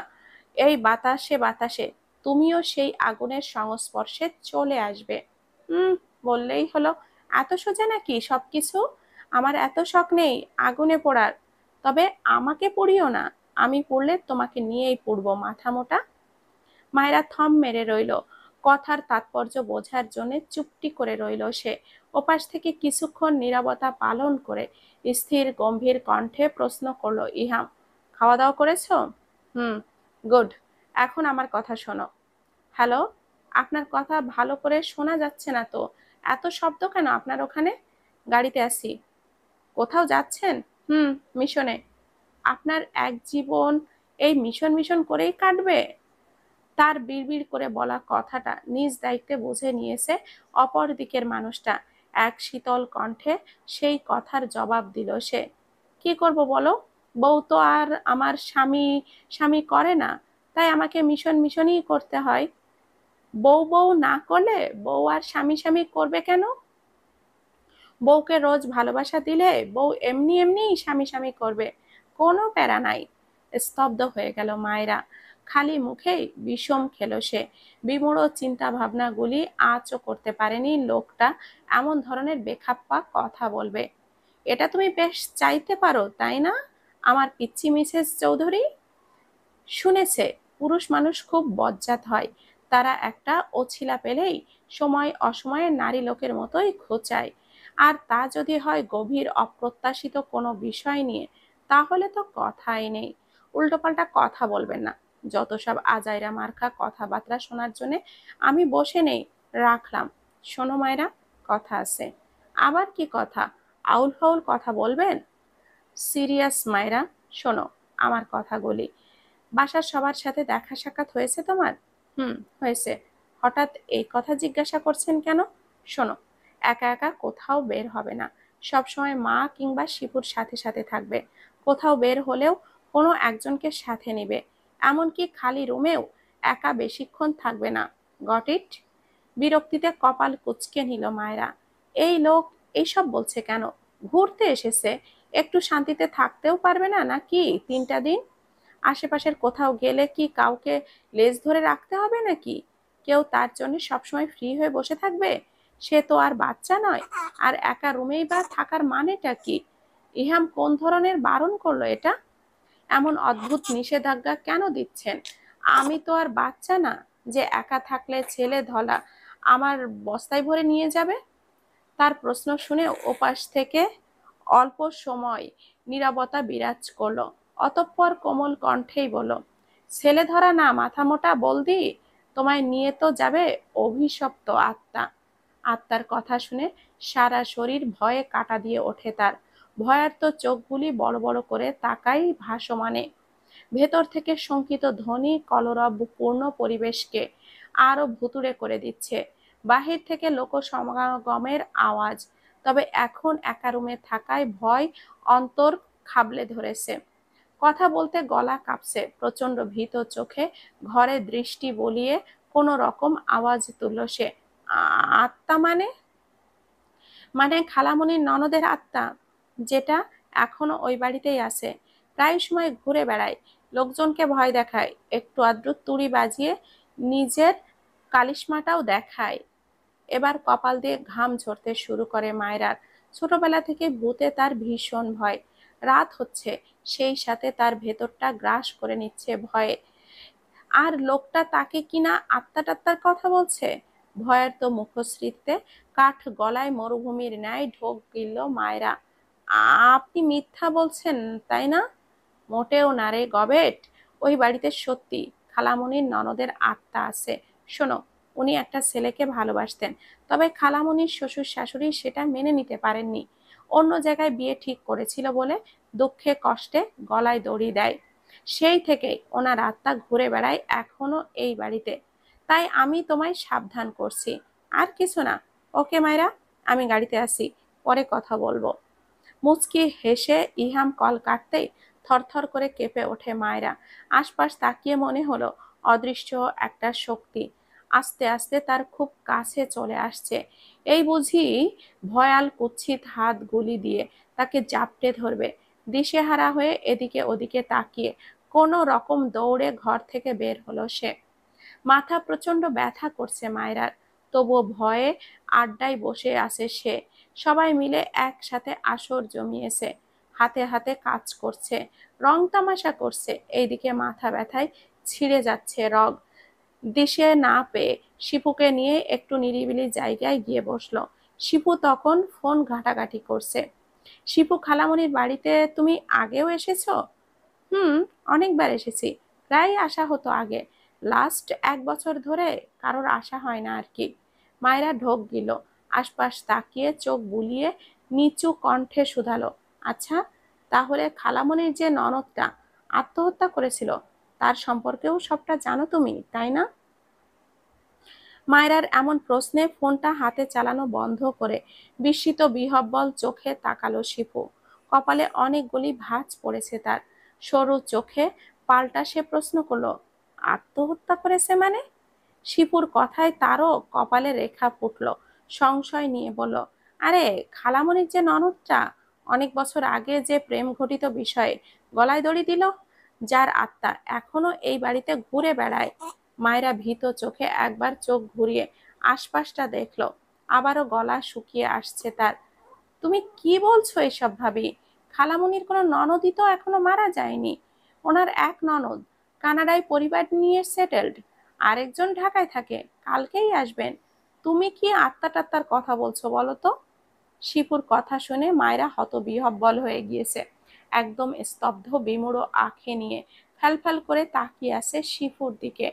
এই বাতাসে বাতাসে তুমিও সেই আগুনের সংস্পর্শে চলে আসবে। হুম, বললেই হলো। এত সোজা নাকি সবকিছু? আমার এত শখ নেই আগুনে পোড়ার। তবে আমাকে পুড়িও না, আমি পুড়লে তোমাকে নিয়েই পুড়বো মাথা মোটা। মায়েরা থম মেরে রইল, কথার তাৎপর্য বোঝার জন্য চুপটি করে রইল সে। ওপাশ থেকে কিছুক্ষণ নীরবতা পালন করে স্থির গম্ভীর কণ্ঠে প্রশ্ন করলো ইহাম, খাওয়া দাওয়া করেছো? হুম, গুড। এখন আমার কথা শোনো। হ্যালো, আপনার কথা ভালো করে শোনা যাচ্ছে না তো। এত শব্দ কেন আপনার ওখানে? গাড়িতে আছি। কোথাও যাচ্ছেন? হুম, মিশনে। আপনার এক জীবন এই মিশন মিশন করেই কাটবে? তার বিড়বিড় করে বলা কথাটা নিজ দায়িত্বে বুঝে নিয়েছে অপর দিকের মানুষটা। এক শীতল কণ্ঠে সেই কথার জবাব দিল সে। কি করব বলো? বউ তো আর আমার স্বামী স্বামী করে না, তাই আমাকে মিশন মিশনই করতে হয়। বউ বউ না করলে বউ আর স্বামী স্বামী করবে কেন? বউকে রোজ ভালোবাসা দিলে বউ এমনি এমনি স্বামী স্বামী করবে, কোনো প্যারা নাই। স্তব্ধ হয়ে গেল মায়েরা। খালি মুখেই বিষম খেলো সে। বিমূঢ় চিন্তা ভাবনাগুলি আঁচও করতে পারেনি লোকটা এমন ধরনের বেখাপ্পা কথা বলবে। এটা তুমি বেশ চাইতে পারো তাই না আমার পিচ্চি মিসেস চৌধুরী? শুনেছে পুরুষ মানুষ খুব বজ্জাত হয়, তারা একটা অছিলা পেলেই সময় অসময়ে নারী লোকের মতোই খোঁচায়। আর তা যদি হয় গভীর অপ্রত্যাশিত কোনো বিষয় নিয়ে, তাহলে তো কথাই নেই। উল্টোপাল্টা কথা বলবেন না। যত সব আজাইরা মার্কা কথাবার্তা শোনার জন্যে আমি বসে নেই। রাখলাম। শোনো মায়েরা, কথা আছে। আবার কি কথা? আউল ফাউল কথা বলবেন? সিরিয়াস মায়েরা, শোনো আমার কথাগুলি। বাসার সবার সাথে দেখা সাক্ষাৎ হয়েছে তোমার? হুম, হয়েছে। হঠাৎ এই কথা জিজ্ঞাসা করছেন কেন? শোনো, একা একা কোথাও বের হবে না। সবসময় মা কিংবা শিপুর সাথে সাথে থাকবে। কোথাও বের হলেও কোনো একজনকে সাথে নিবে। এমনকি খালি রুমেও একা বেশিক্ষণ থাকবে না। Got it? বিরক্তিতে কপাল কুঁচকে নিল মায়েরা। এই লোক এইসব বলছে কেন? ঘুরতে এসেছে, একটু শান্তিতে থাকতেও পারবে না নাকি 3টা দিন? আশেপাশের কোথাও গেলে কি কাউকে লেজ ধরে রাখতে হবে নাকি? কেউ তার জন্য সবসময় ফ্রি হয়ে বসে থাকবে? সে তো আর বাচ্চা নয়। আর একা রুমেই বা থাকার মানেটা কি? ইহাম কোন ধরনের বারণ করলো এটা? এমন অদ্ভুত নিষেধাজ্ঞা কেন দিচ্ছেন? আমি তো আর বাচ্চা না যে একা থাকলে ছেলে ধলা আমার বস্তায় ভরে নিয়ে যাবে। তার প্রশ্ন শুনে ওপাশ থেকে অল্প সময় নীরবতা বিরাজ করলো। অতঃপর কোমল কণ্ঠেই বলল, ছেলে ধরা না মাথা মোটা বলদি, তোমায় নিয়ে তো যাবে অভিশপ্ত আত্মা। আত্মার কথা শুনে সারা শরীর ভয়ে কাটা দিয়ে ওঠে তার। ভয়ার্ত চোখগুলি বড় বড় করে তাকাই ভাসমানে। ভেতর থেকে শঙ্কিত ধ্বনি কলরবপূর্ণ পরিবেশকে আরো ভুতুড়ে করে দিচ্ছে। বাহির থেকে লোক সমাগমের আওয়াজ। তবে এখন একা রুমে থাকায় ভয় অন্তর খাবলে ধরেছে। কথা বলতে গলা কাঁপছে। প্রচন্ড ভীত চোখে ঘরে দৃষ্টি বলিয়ে কোনো রকম আওয়াজ তুলল সে। আত্মা মানে? মানে খালামণির ননদের আত্মা, যেটা এখনো ওই বাড়িতেই আছে। প্রায় সময় ঘুরে বেড়ায়, লোকজনকে ভয় দেখায়, একটু আধটু তুড়ি বাজিয়ে নিজের কালিশমাটাও দেখায়। এবার কপাল দিয়ে ঘাম ঝরতে শুরু করে মায়রার। ছোটবেলা থেকে ভূতে তার ভীষণ ভয়। রাত হচ্ছে, সেই সাথে তার ভেতরটা গ্রাস করে নিচ্ছে ভয়ে। আর লোকটা তাকে কিনা আত্মা টাত্মার কথা বলছে। ভয়ের তো মুখশ্রীতে কাঠ গলায় মরুভূমির ন্যায় ঢোক গিলল মায়েরা। আপনি মিথ্যা বলছেন তাই না? মোটেও না রে গবেট। ওই বাড়িতে সত্যি খালামণির ননদের আত্মা আছে। শোনো, উনি একটা ছেলেকে ভালোবাসতেন, তবে খালামণির শ্বশুর শাশুড়ি সেটা মেনে নিতে পারেননি। অন্য জায়গায় বিয়ে ঠিক করেছিল বলে দুঃখে কষ্টে গলায় দড়ি দেয়। সেই থেকেই ওনার আত্মা ঘুরে বেড়ায় এখনো এই বাড়িতে। তাই আমি তোমায় সাবধান করছি, আর কিছু না। ওকে মায়েরা, আমি গাড়িতে আছি, পরে কথা বলবো। মুচকি হেসে ইহাম কল কাটতেই থরথর করে কেঁপে ওঠে মায়েরা। আশপাশ তাকিয়ে মনে হলো অদৃশ্য একটা শক্তি আস্তে আস্তে তার খুব কাছে চলে আসছে। এই বুঝি ভয়াল কুৎসিত হাত গুলি দিয়ে তাকে জাপটে ধরবে। দিশেহারা হয়ে এদিকে ওদিকে তাকিয়ে কোনো রকম দৌড়ে ঘর থেকে বের হলো সে। মাথা প্রচন্ড ব্যথা করছে মায়রার, তবুও ভয়ে আড্ডায় বসে আছে সে। সবাই মিলে একসাথে আসর জমিয়েছে, হাতে হাতে কাজ করছে, রং তামাশা করছে। এইদিকে মাথা ব্যথায় ছিঁড়ে যাচ্ছে রগ। দিশে না পেয়ে শিপুকে নিয়ে একটু নিরিবিলি জায়গায় গিয়ে বসলো। শিপু তখন ফোন ঘাটাঘাটি করছে। শিপু, খালামণির বাড়িতে তুমি আগেও এসেছো? হুম, অনেকবার এসেছি। প্রায় আসা হতো আগে। লাস্ট 1 বছর ধরে কারোর আসা হয় না আর কি। মায়েরা ঢোক গিল, আশপাশ তাকিয়ে চোখ বুলিয়ে নিচু কণ্ঠে শুধালো, আচ্ছা, তাহলে খালামণির যে ননদটা আত্মহত্যা করেছিল তার সম্পর্কেও সবটা জানো তুমি, তাই না? মায়রার এমন প্রশ্নে ফোনটা হাতে চালানো বন্ধ করে বিস্মিত বিহ্বল চোখে তাকালো শিপু। কপালে অনেকগুলি ভাঁজ পড়েছে তার। সরু চোখে পাল্টা সে প্রশ্ন করলো, আত্মহত্যা করেছে মানে? শিপুর কথায় তারও কপালে রেখা ফুটল। সংশয় নিয়ে বলল, আরে, খালামণির যে ননদটা অনেক বছর আগে যে প্রেম ঘটিত বিষয়ে গলায় দড়ি দিল, যার আত্মা এখনো এই বাড়িতে ঘুরে বেড়ায়। মায়েরা ভীত চোখে একবার চোখ ঘুরিয়ে আশপাশটা দেখলো, আবারও গলা শুকিয়ে আসছে তার। তুমি কি বলছো এসব ভাবি? খালামণির কোনো ননদই তো এখনো মারা যায়নি। ওনার এক ননদ কানাডায় পরিবার নিয়ে সেটেলড, আরেকজন ঢাকায় থাকে, কালকেই আসবেন। তুমি কি আত্মা টাত্মার কথা বলছো বলো তো? শিপুর কথা শুনে মায়েরা হতবিহ্বল হয়ে গিয়েছে। একদম স্তব্ধ বিমূঢ় আঁখে নিয়ে ফ্যালফ্যাল করে তাকিয়ে আছে শিপুর দিকে।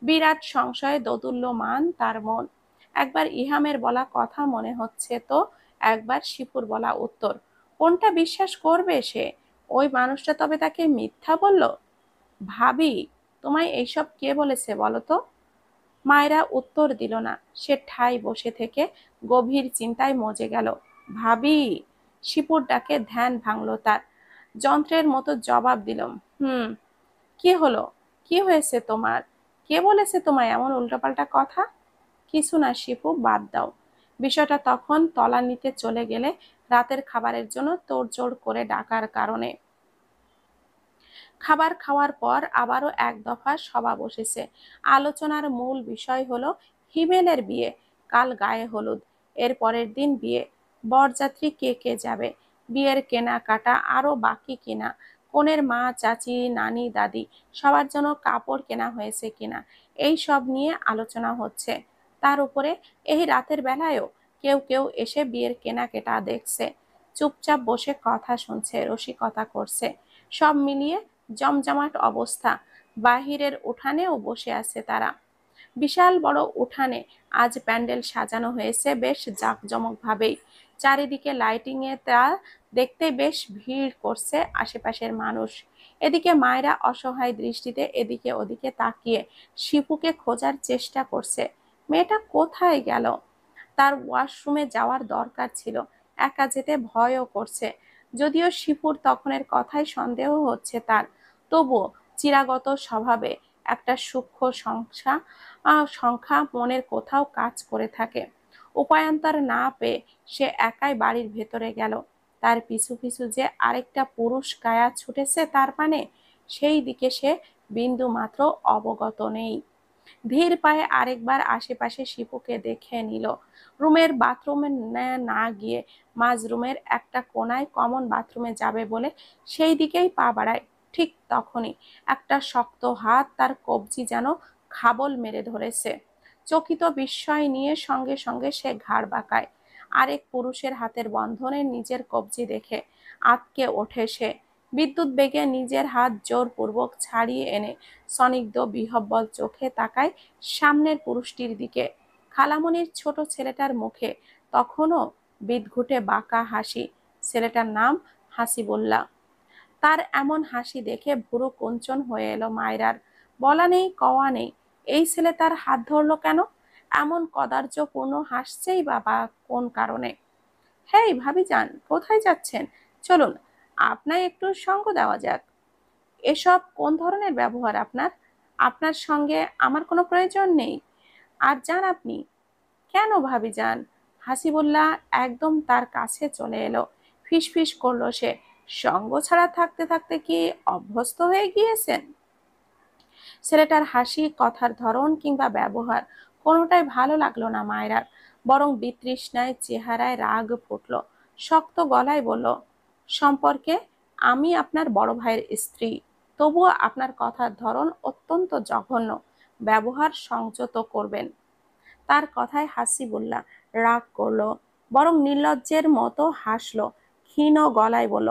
বিরাট সংশয়ে দোদুল্যমান তার মন। একবার ইহামের বলা কথা মনে হচ্ছে তো একবার শিপুর বলা উত্তর। কোনটা বিশ্বাস করবে সে? ওই মানুষটা তবে তাকে মিথ্যা বলল? ভাবি, তোমায় এইসব কে বলেছে বলো তো? মায়েরা উত্তর দিল না। সে ঠাই বসে থেকে গভীর চিন্তায় মজে গেল। ভাবি! শিপুর ডাকে ধ্যান ভাঙল তার। যন্ত্রের মতো জবাব দিলাম, হুম। কি হলো? কি হয়েছে তোমার? কে বলেছে তোমায় এমন উল্টোপাল্টা কথা? কিছু না শিপু, বাদ দাও। বিষয়টা তখন তলানিতে চলে গেলে রাতের খাবারের জন্য তোড়জোড় করে ডাকার কারণে। খাবার খাওয়ার পর আবারও এক দফা সভা বসেছে। আলোচনার মূল বিষয় হলো হিমেলের বিয়ে। কাল গায়ে হলুদ, এর পরের দিন বিয়ে। বরযাত্রী কে কে যাবে, বিয়ের কেনাকাটা আরো বাকি কিনা, কনের মা চাচি নানি দাদি সবার জন্য কাপড় কেনা হয়েছে কিনা, এই সব নিয়ে আলোচনা হচ্ছে। তার উপরে এই রাতের বেলায়ও কেউ কেউ এসে বিয়ের কেনাকাটা দেখছে, চুপচাপ বসে কথা শুনছে, রসিকতা করছে। সব মিলিয়ে জমজমাট অবস্থা। বাহিরের উঠানেও বসে আছে তারা। বিশাল বড় উঠানে আজ প্যান্ডেল সাজানো হয়েছে বেশ জাঁকজমক ভাবেই। চারিদিকে লাইটিং এ তা দেখতে বেশ ভিড় করছে আশেপাশের মানুষ। এদিকে মায়েরা অসহায় দৃষ্টিতে এদিকে ওদিকে তাকিয়ে শিপুকে খোঁজার চেষ্টা করছে। মেয়েটা কোথায় গেল? তার ওয়াশরুমে যাওয়ার দরকার ছিল, একা যেতে ভয়ও করছে। যদিও শিপুর তখনের কথায় সন্দেহ হচ্ছে তার, তবুও চিরাগত স্বভাবে একটা সূক্ষ্ম সংখ্যা মনের কোথাও কাজ করে থাকে। উপায়ান্তর না পেয়ে সে একাই বাড়ির ভেতরে গেল। তার পিছু পিছু যে আরেকটা পুরুষ কায়া ছুটেছে তার মানে, সেই দিকে সে বিন্দু মাত্র অবগত নেই। ধীর পায়ে আরেকবার আশেপাশে শিপুকে দেখে নিল। রুমের বাথরুমে না গিয়ে মাঝ রুমের একটা কোনায় কমন বাথরুমে যাবে বলে সেই দিকেই পা বাড়ায়। ঠিক তখনই একটা শক্ত হাত তার কবজি যেন খাবল মেরে ধরেছে। চকিত বিস্ময় নিয়ে সঙ্গে সঙ্গে সে ঘাড় বাঁকায়। আরেক পুরুষের হাতের বন্ধনে নিজের কবজি দেখে আঁতকে ওঠে সে। বিদ্যুৎ বেগে নিজের হাত জোরপূর্বক ছাড়িয়ে এনে স্নিগ্ধ বিহ্বল চোখে তাকায় সামনের পুরুষটির দিকে। খালামণির ছোট ছেলেটার মুখে তখনও বিদঘুটে বাঁকা হাসি। ছেলেটার নাম হাসিবুল্লাহ। তার এমন হাসি দেখে ভুরু কুঞ্চন হয়ে এলো মায়রার। বলা নেই কওয়া নেই, এই ছেলে তার হাত ধরলো কেন? এমন কদার্যপূর্ণ হাসছেই বা কোন কারণে? হেই ভাবিজান, কোথায় যাচ্ছেন? চলুন, আপনায় একটু সঙ্গ দেওয়া যাক। এসব কোন ধরনের ব্যবহার আপনার? আপনার সঙ্গে আমার কোনো প্রয়োজন নেই। আর যান আপনি। কেন ভাবি যান? হাসিবুল্লাহ একদম তার কাছে চলে এলো। ফিসফিস করলো সে, সঙ্গ ছাড়া থাকতে থাকতে কি অভ্যস্ত হয়ে গিয়েছেন? ছেলেটার হাসি, কথার ধরন কিংবা ব্যবহার কোনোটাই ভালো লাগলো না মায়রার, বরং বিতৃষ্ণায় চেহারায় রাগ ফুটল। শক্ত গলায় বলল, সম্পর্কে আমি আপনার বড় ভাইয়ের স্ত্রী, তবুও আপনার কথার ধরন অত্যন্ত জঘন্য। ব্যবহার সংযত করবেন। তার কথায় হাসিবুল্লাহ রাগ করলো, বরং নির্লজ্জের মতো হাসলো। ক্ষীণ গলায় বলল,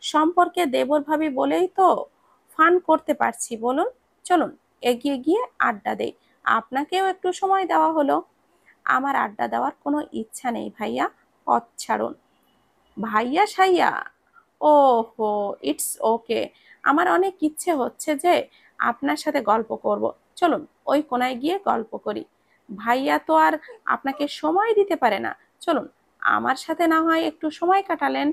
সম্পর্কে দেবর ভাবি বলেই তো ফান করতে পারছি, বলুন। চলুন এগিয়ে গিয়ে আড্ডা দেই, আপনাকেও একটু সময় দেওয়া হলো। আমার আড্ডা দেওয়ার কোনো ইচ্ছা নেই ভাইয়া, পথ ছাড়ুন। ভাইয়া সাইয়া, ওহো, ইটস ওকে। আমার অনেক ইচ্ছে হচ্ছে যে আপনার সাথে গল্প করব। চলুন ওই কোনায় গিয়ে গল্প করি। ভাইয়া তো আর আপনাকে সময় দিতে পারে না। চলুন, আমার সাথে না হয় একটু সময় কাটালেন।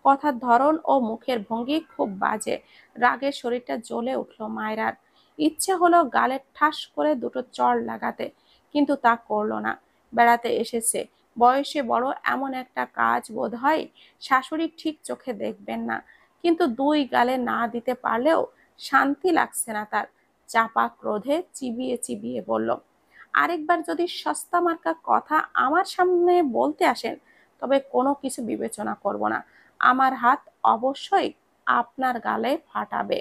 কথার ধরন ও মুখের ভঙ্গি খুব বাজে। রাগে শরীরটা জ্বলে উঠল মায়রার। ইচ্ছে হলো গালে ঠাস করে দুটো চড় লাগাতে, কিন্তু তা করলো না। বেড়াতে এসেছে, বয়সে বড় এমন একটা কাজ বোধ হয় শাশুড়ি ঠিক চোখে দেখবেন না। কিন্তু দুই গালে না দিতে পারলেও শান্তি লাগছে না তার। চাপা ক্রোধে চিবিয়ে চিবিয়ে বলল, আরেকবার যদি সস্তা মার্কা কথা আমার সামনে বলতে আসেন, তবে কোনো কিছু বিবেচনা করব না। আমার হাত অবশ্যই আপনার গালে ফাটাবে।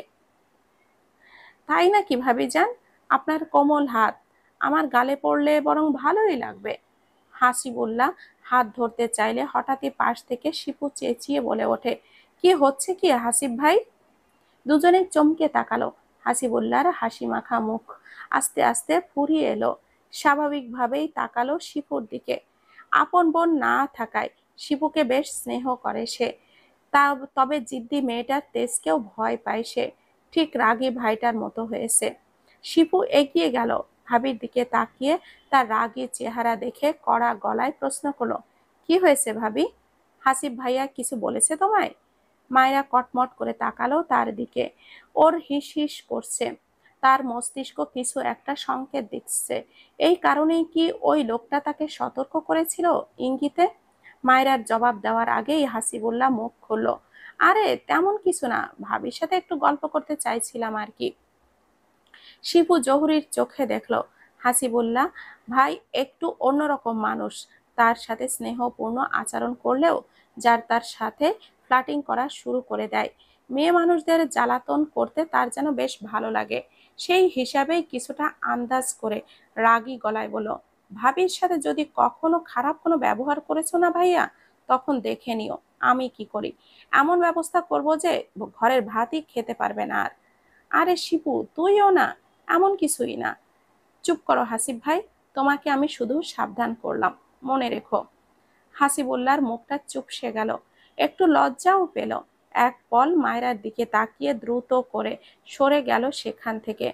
তাই নাকি ভাবি যান? আপনার কোমল হাত আমার গালে পড়লে বরং ভালোই লাগবে। হাসিবুল্লাহ হাত ধরতে চাইলে হঠাৎই পাশ থেকে শিপু চেঁচিয়ে বলে ওঠে, কি হচ্ছে কি হাসিব ভাই? দুজনে চমকে তাকালো। হাসিবুল্লাহর হাসি মাখা মুখ আস্তে আস্তে ফুরিয়ে এলো। স্বাভাবিকভাবেই তাকালো শিপুর দিকে। আপন বোন না থাকায় শিপুকে বেশ স্নেহ করে সে। তা তবে জিদ্দি মেয়েটার তেজকেও ভয় পায় সে। ঠিক রাগী ভাইটার মতো হয়েছে। শিপু এগিয়ে গেল, ভাবির দিকে তাকিয়ে তার রাগী চেহারা দেখে কড়া গলায় প্রশ্ন করলো, কি হয়েছে ভাবি? হাসিব ভাইয়া কিছু বলেছে তোমায়? মায়েরা কটমট করে তাকালো তার দিকে। ওর হিস হিস করছে, তার মস্তিষ্ক কিছু একটা সংকেত দিচ্ছে। এই কারণেই কি ওই লোকটা তাকে সতর্ক করেছিল ইঙ্গিতে? মায়রার জবাব দেওয়ার আগেই হাসিবুল্লাহ মুখ খুলল, আরে তেমন কিছু না, ভাবির সাথে একটু গল্প করতে চাইছিলাম আর কি। শিপু জহুরির চোখে দেখল হাসিবুল্লাহ ভাই একটু অন্যরকম মানুষ। তার সাথে স্নেহপূর্ণ আচরণ করলেও যার তার সাথে ফ্লার্টিং করা শুরু করে দেয়। মেয়ে মানুষদের জ্বালাতন করতে তার যেন বেশ ভালো লাগে। সেই হিসাবেই কিছুটা আন্দাজ করে রাগী গলায় বলল, ভাবির সাথে যদি কখনো খারাপ কোনো ব্যবহার করেছো না ভাইয়া, তখন দেখে নিও আমি কি করি। এমন ব্যবস্থা করব যে ঘরের ভাতই খেতে পারবে না আর। আরে শিপু তুইও না, এমন কিছুই না। চুপ করো হাসিব ভাই, তোমাকে আমি শুধু সাবধান করলাম, মনে রেখো। হাসিবুল্লাহর মুখটা চুপসে গেল, একটু লজ্জাও পেল। এক পল মায়রার দিকে তাকিয়ে দ্রুত করে সরে গেল সেখান থেকে।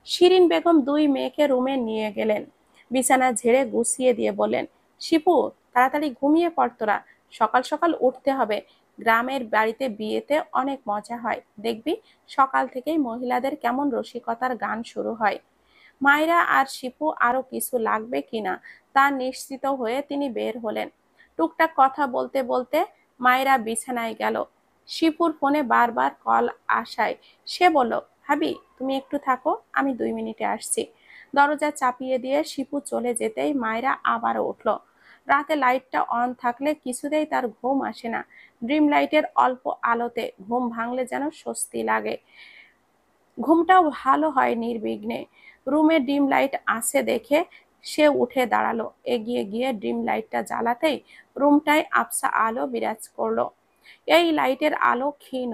শিরিন বেগম দুই মেয়েকে রুমে নিয়ে গেলেন। বিছানা ঝেড়ে গুছিয়ে দিয়ে বললেন, শিপু তাড়াতাড়ি ঘুমিয়ে পড় তোরা, সকাল সকাল উঠতে হবে। গ্রামের বাড়িতে বিয়েতে অনেক মজা হয়, দেখবি সকাল থেকেই মহিলাদের কেমন রসিকতার গান শুরু হয়। মায়রা আর শিপু আরো কিছু লাগবে কিনা তা নিশ্চিত হয়ে তিনি বের হলেন। টুকটাক কথা বলতে বলতে মায়রা বিছানায় গেল। শিপুর ফোনে বারবার কল আসায় সে বলল, ভাবি তুমি একটু থাকো, আমি 2 মিনিটে আসছি। দরজা চাপিয়ে দিয়ে শিপু চলে যেতেই মায়রা আবারও উঠল। রাতে লাইটটা অন থাকলে কিছুতেই তার ঘুম আসে না। ড্রিম লাইটের অল্প আলোতে ঘুম ভাঙলে যেন স্বস্তি লাগে। ঘুমটাও ভালো হয় নির্বিঘ্নে। রুমে ডিম লাইট আছে দেখে সে উঠে দাঁড়ালো। এগিয়ে গিয়ে ডিম লাইটটা জ্বালাতেই রুমটায় আবছা আলো বিরাজ করলো। এই লাইটের আলো ক্ষীণ,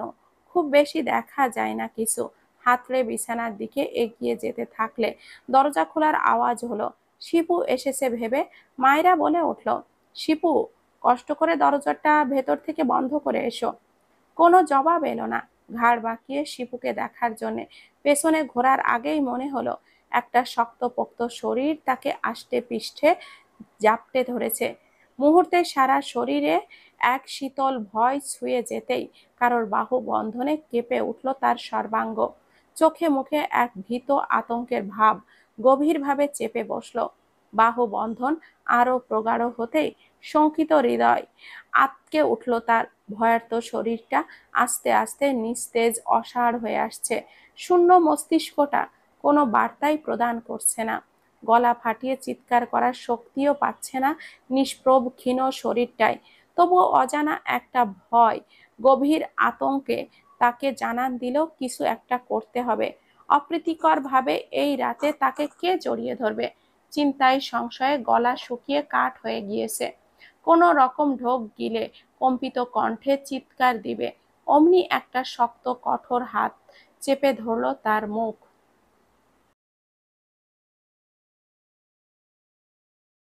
খুব বেশি দেখা যায় না কিছু। হাতড়ে বিছানার দিকে এগিয়ে যেতে থাকলে দরজা খোলার আওয়াজ হলো। শিপু এসেছে ভেবে মায়েরা বলে উঠল, শিপু কষ্ট করে দরজাটা ভেতর থেকে বন্ধ করে এসো। কোনো জবাব এলো না। ঘাড় বাঁকিয়ে শিপুকে দেখার জন্যে পেছনে ঘোরার আগেই মনে হলো একটা শক্তপোক্ত শরীর তাকে আষ্টে পৃষ্ঠে জাপটে ধরেছে। মুহূর্তে সারা শরীরে এক শীতল ভয় ছুঁয়ে যেতেই কারোর বাহু বন্ধনে কেঁপে উঠল তার সর্বাঙ্গ। চোখে মুখে এক ভীত আতঙ্কের ভাব গভীরভাবে চেপে বসলো। বাহুবন্ধন আরো প্রগাঢ় হতেই শঙ্কিত হৃদয় আঁতকে উঠল তার। ভয়ার্ত শরীরটা আস্তে আস্তে নিস্তেজ অসাড় হয়ে আসছে। শূন্য মস্তিষ্কটা কোনো বার্তাই প্রদান করছে না। গলা ফাটিয়ে চিৎকার করার শক্তিও পাচ্ছে না নিষ্প্রভ ক্ষীণ শরীরটায়। তবুও অজানা একটা ভয়, গভীর আতঙ্কে তাকে জানান দিল কিছু একটা করতে হবে। অপ্রীতিকর ভাবে এই রাতে তাকে কে জড়িয়ে ধরবে? চিন্তায় সংশয়ে গলা শুকিয়ে কাঠ হয়ে গিয়েছে। কোনো রকম ঢোক গিলে কম্পিত কণ্ঠে চিৎকার দিবে, অমনি একটা শক্ত কঠোর হাত চেপে ধরল তার মুখ।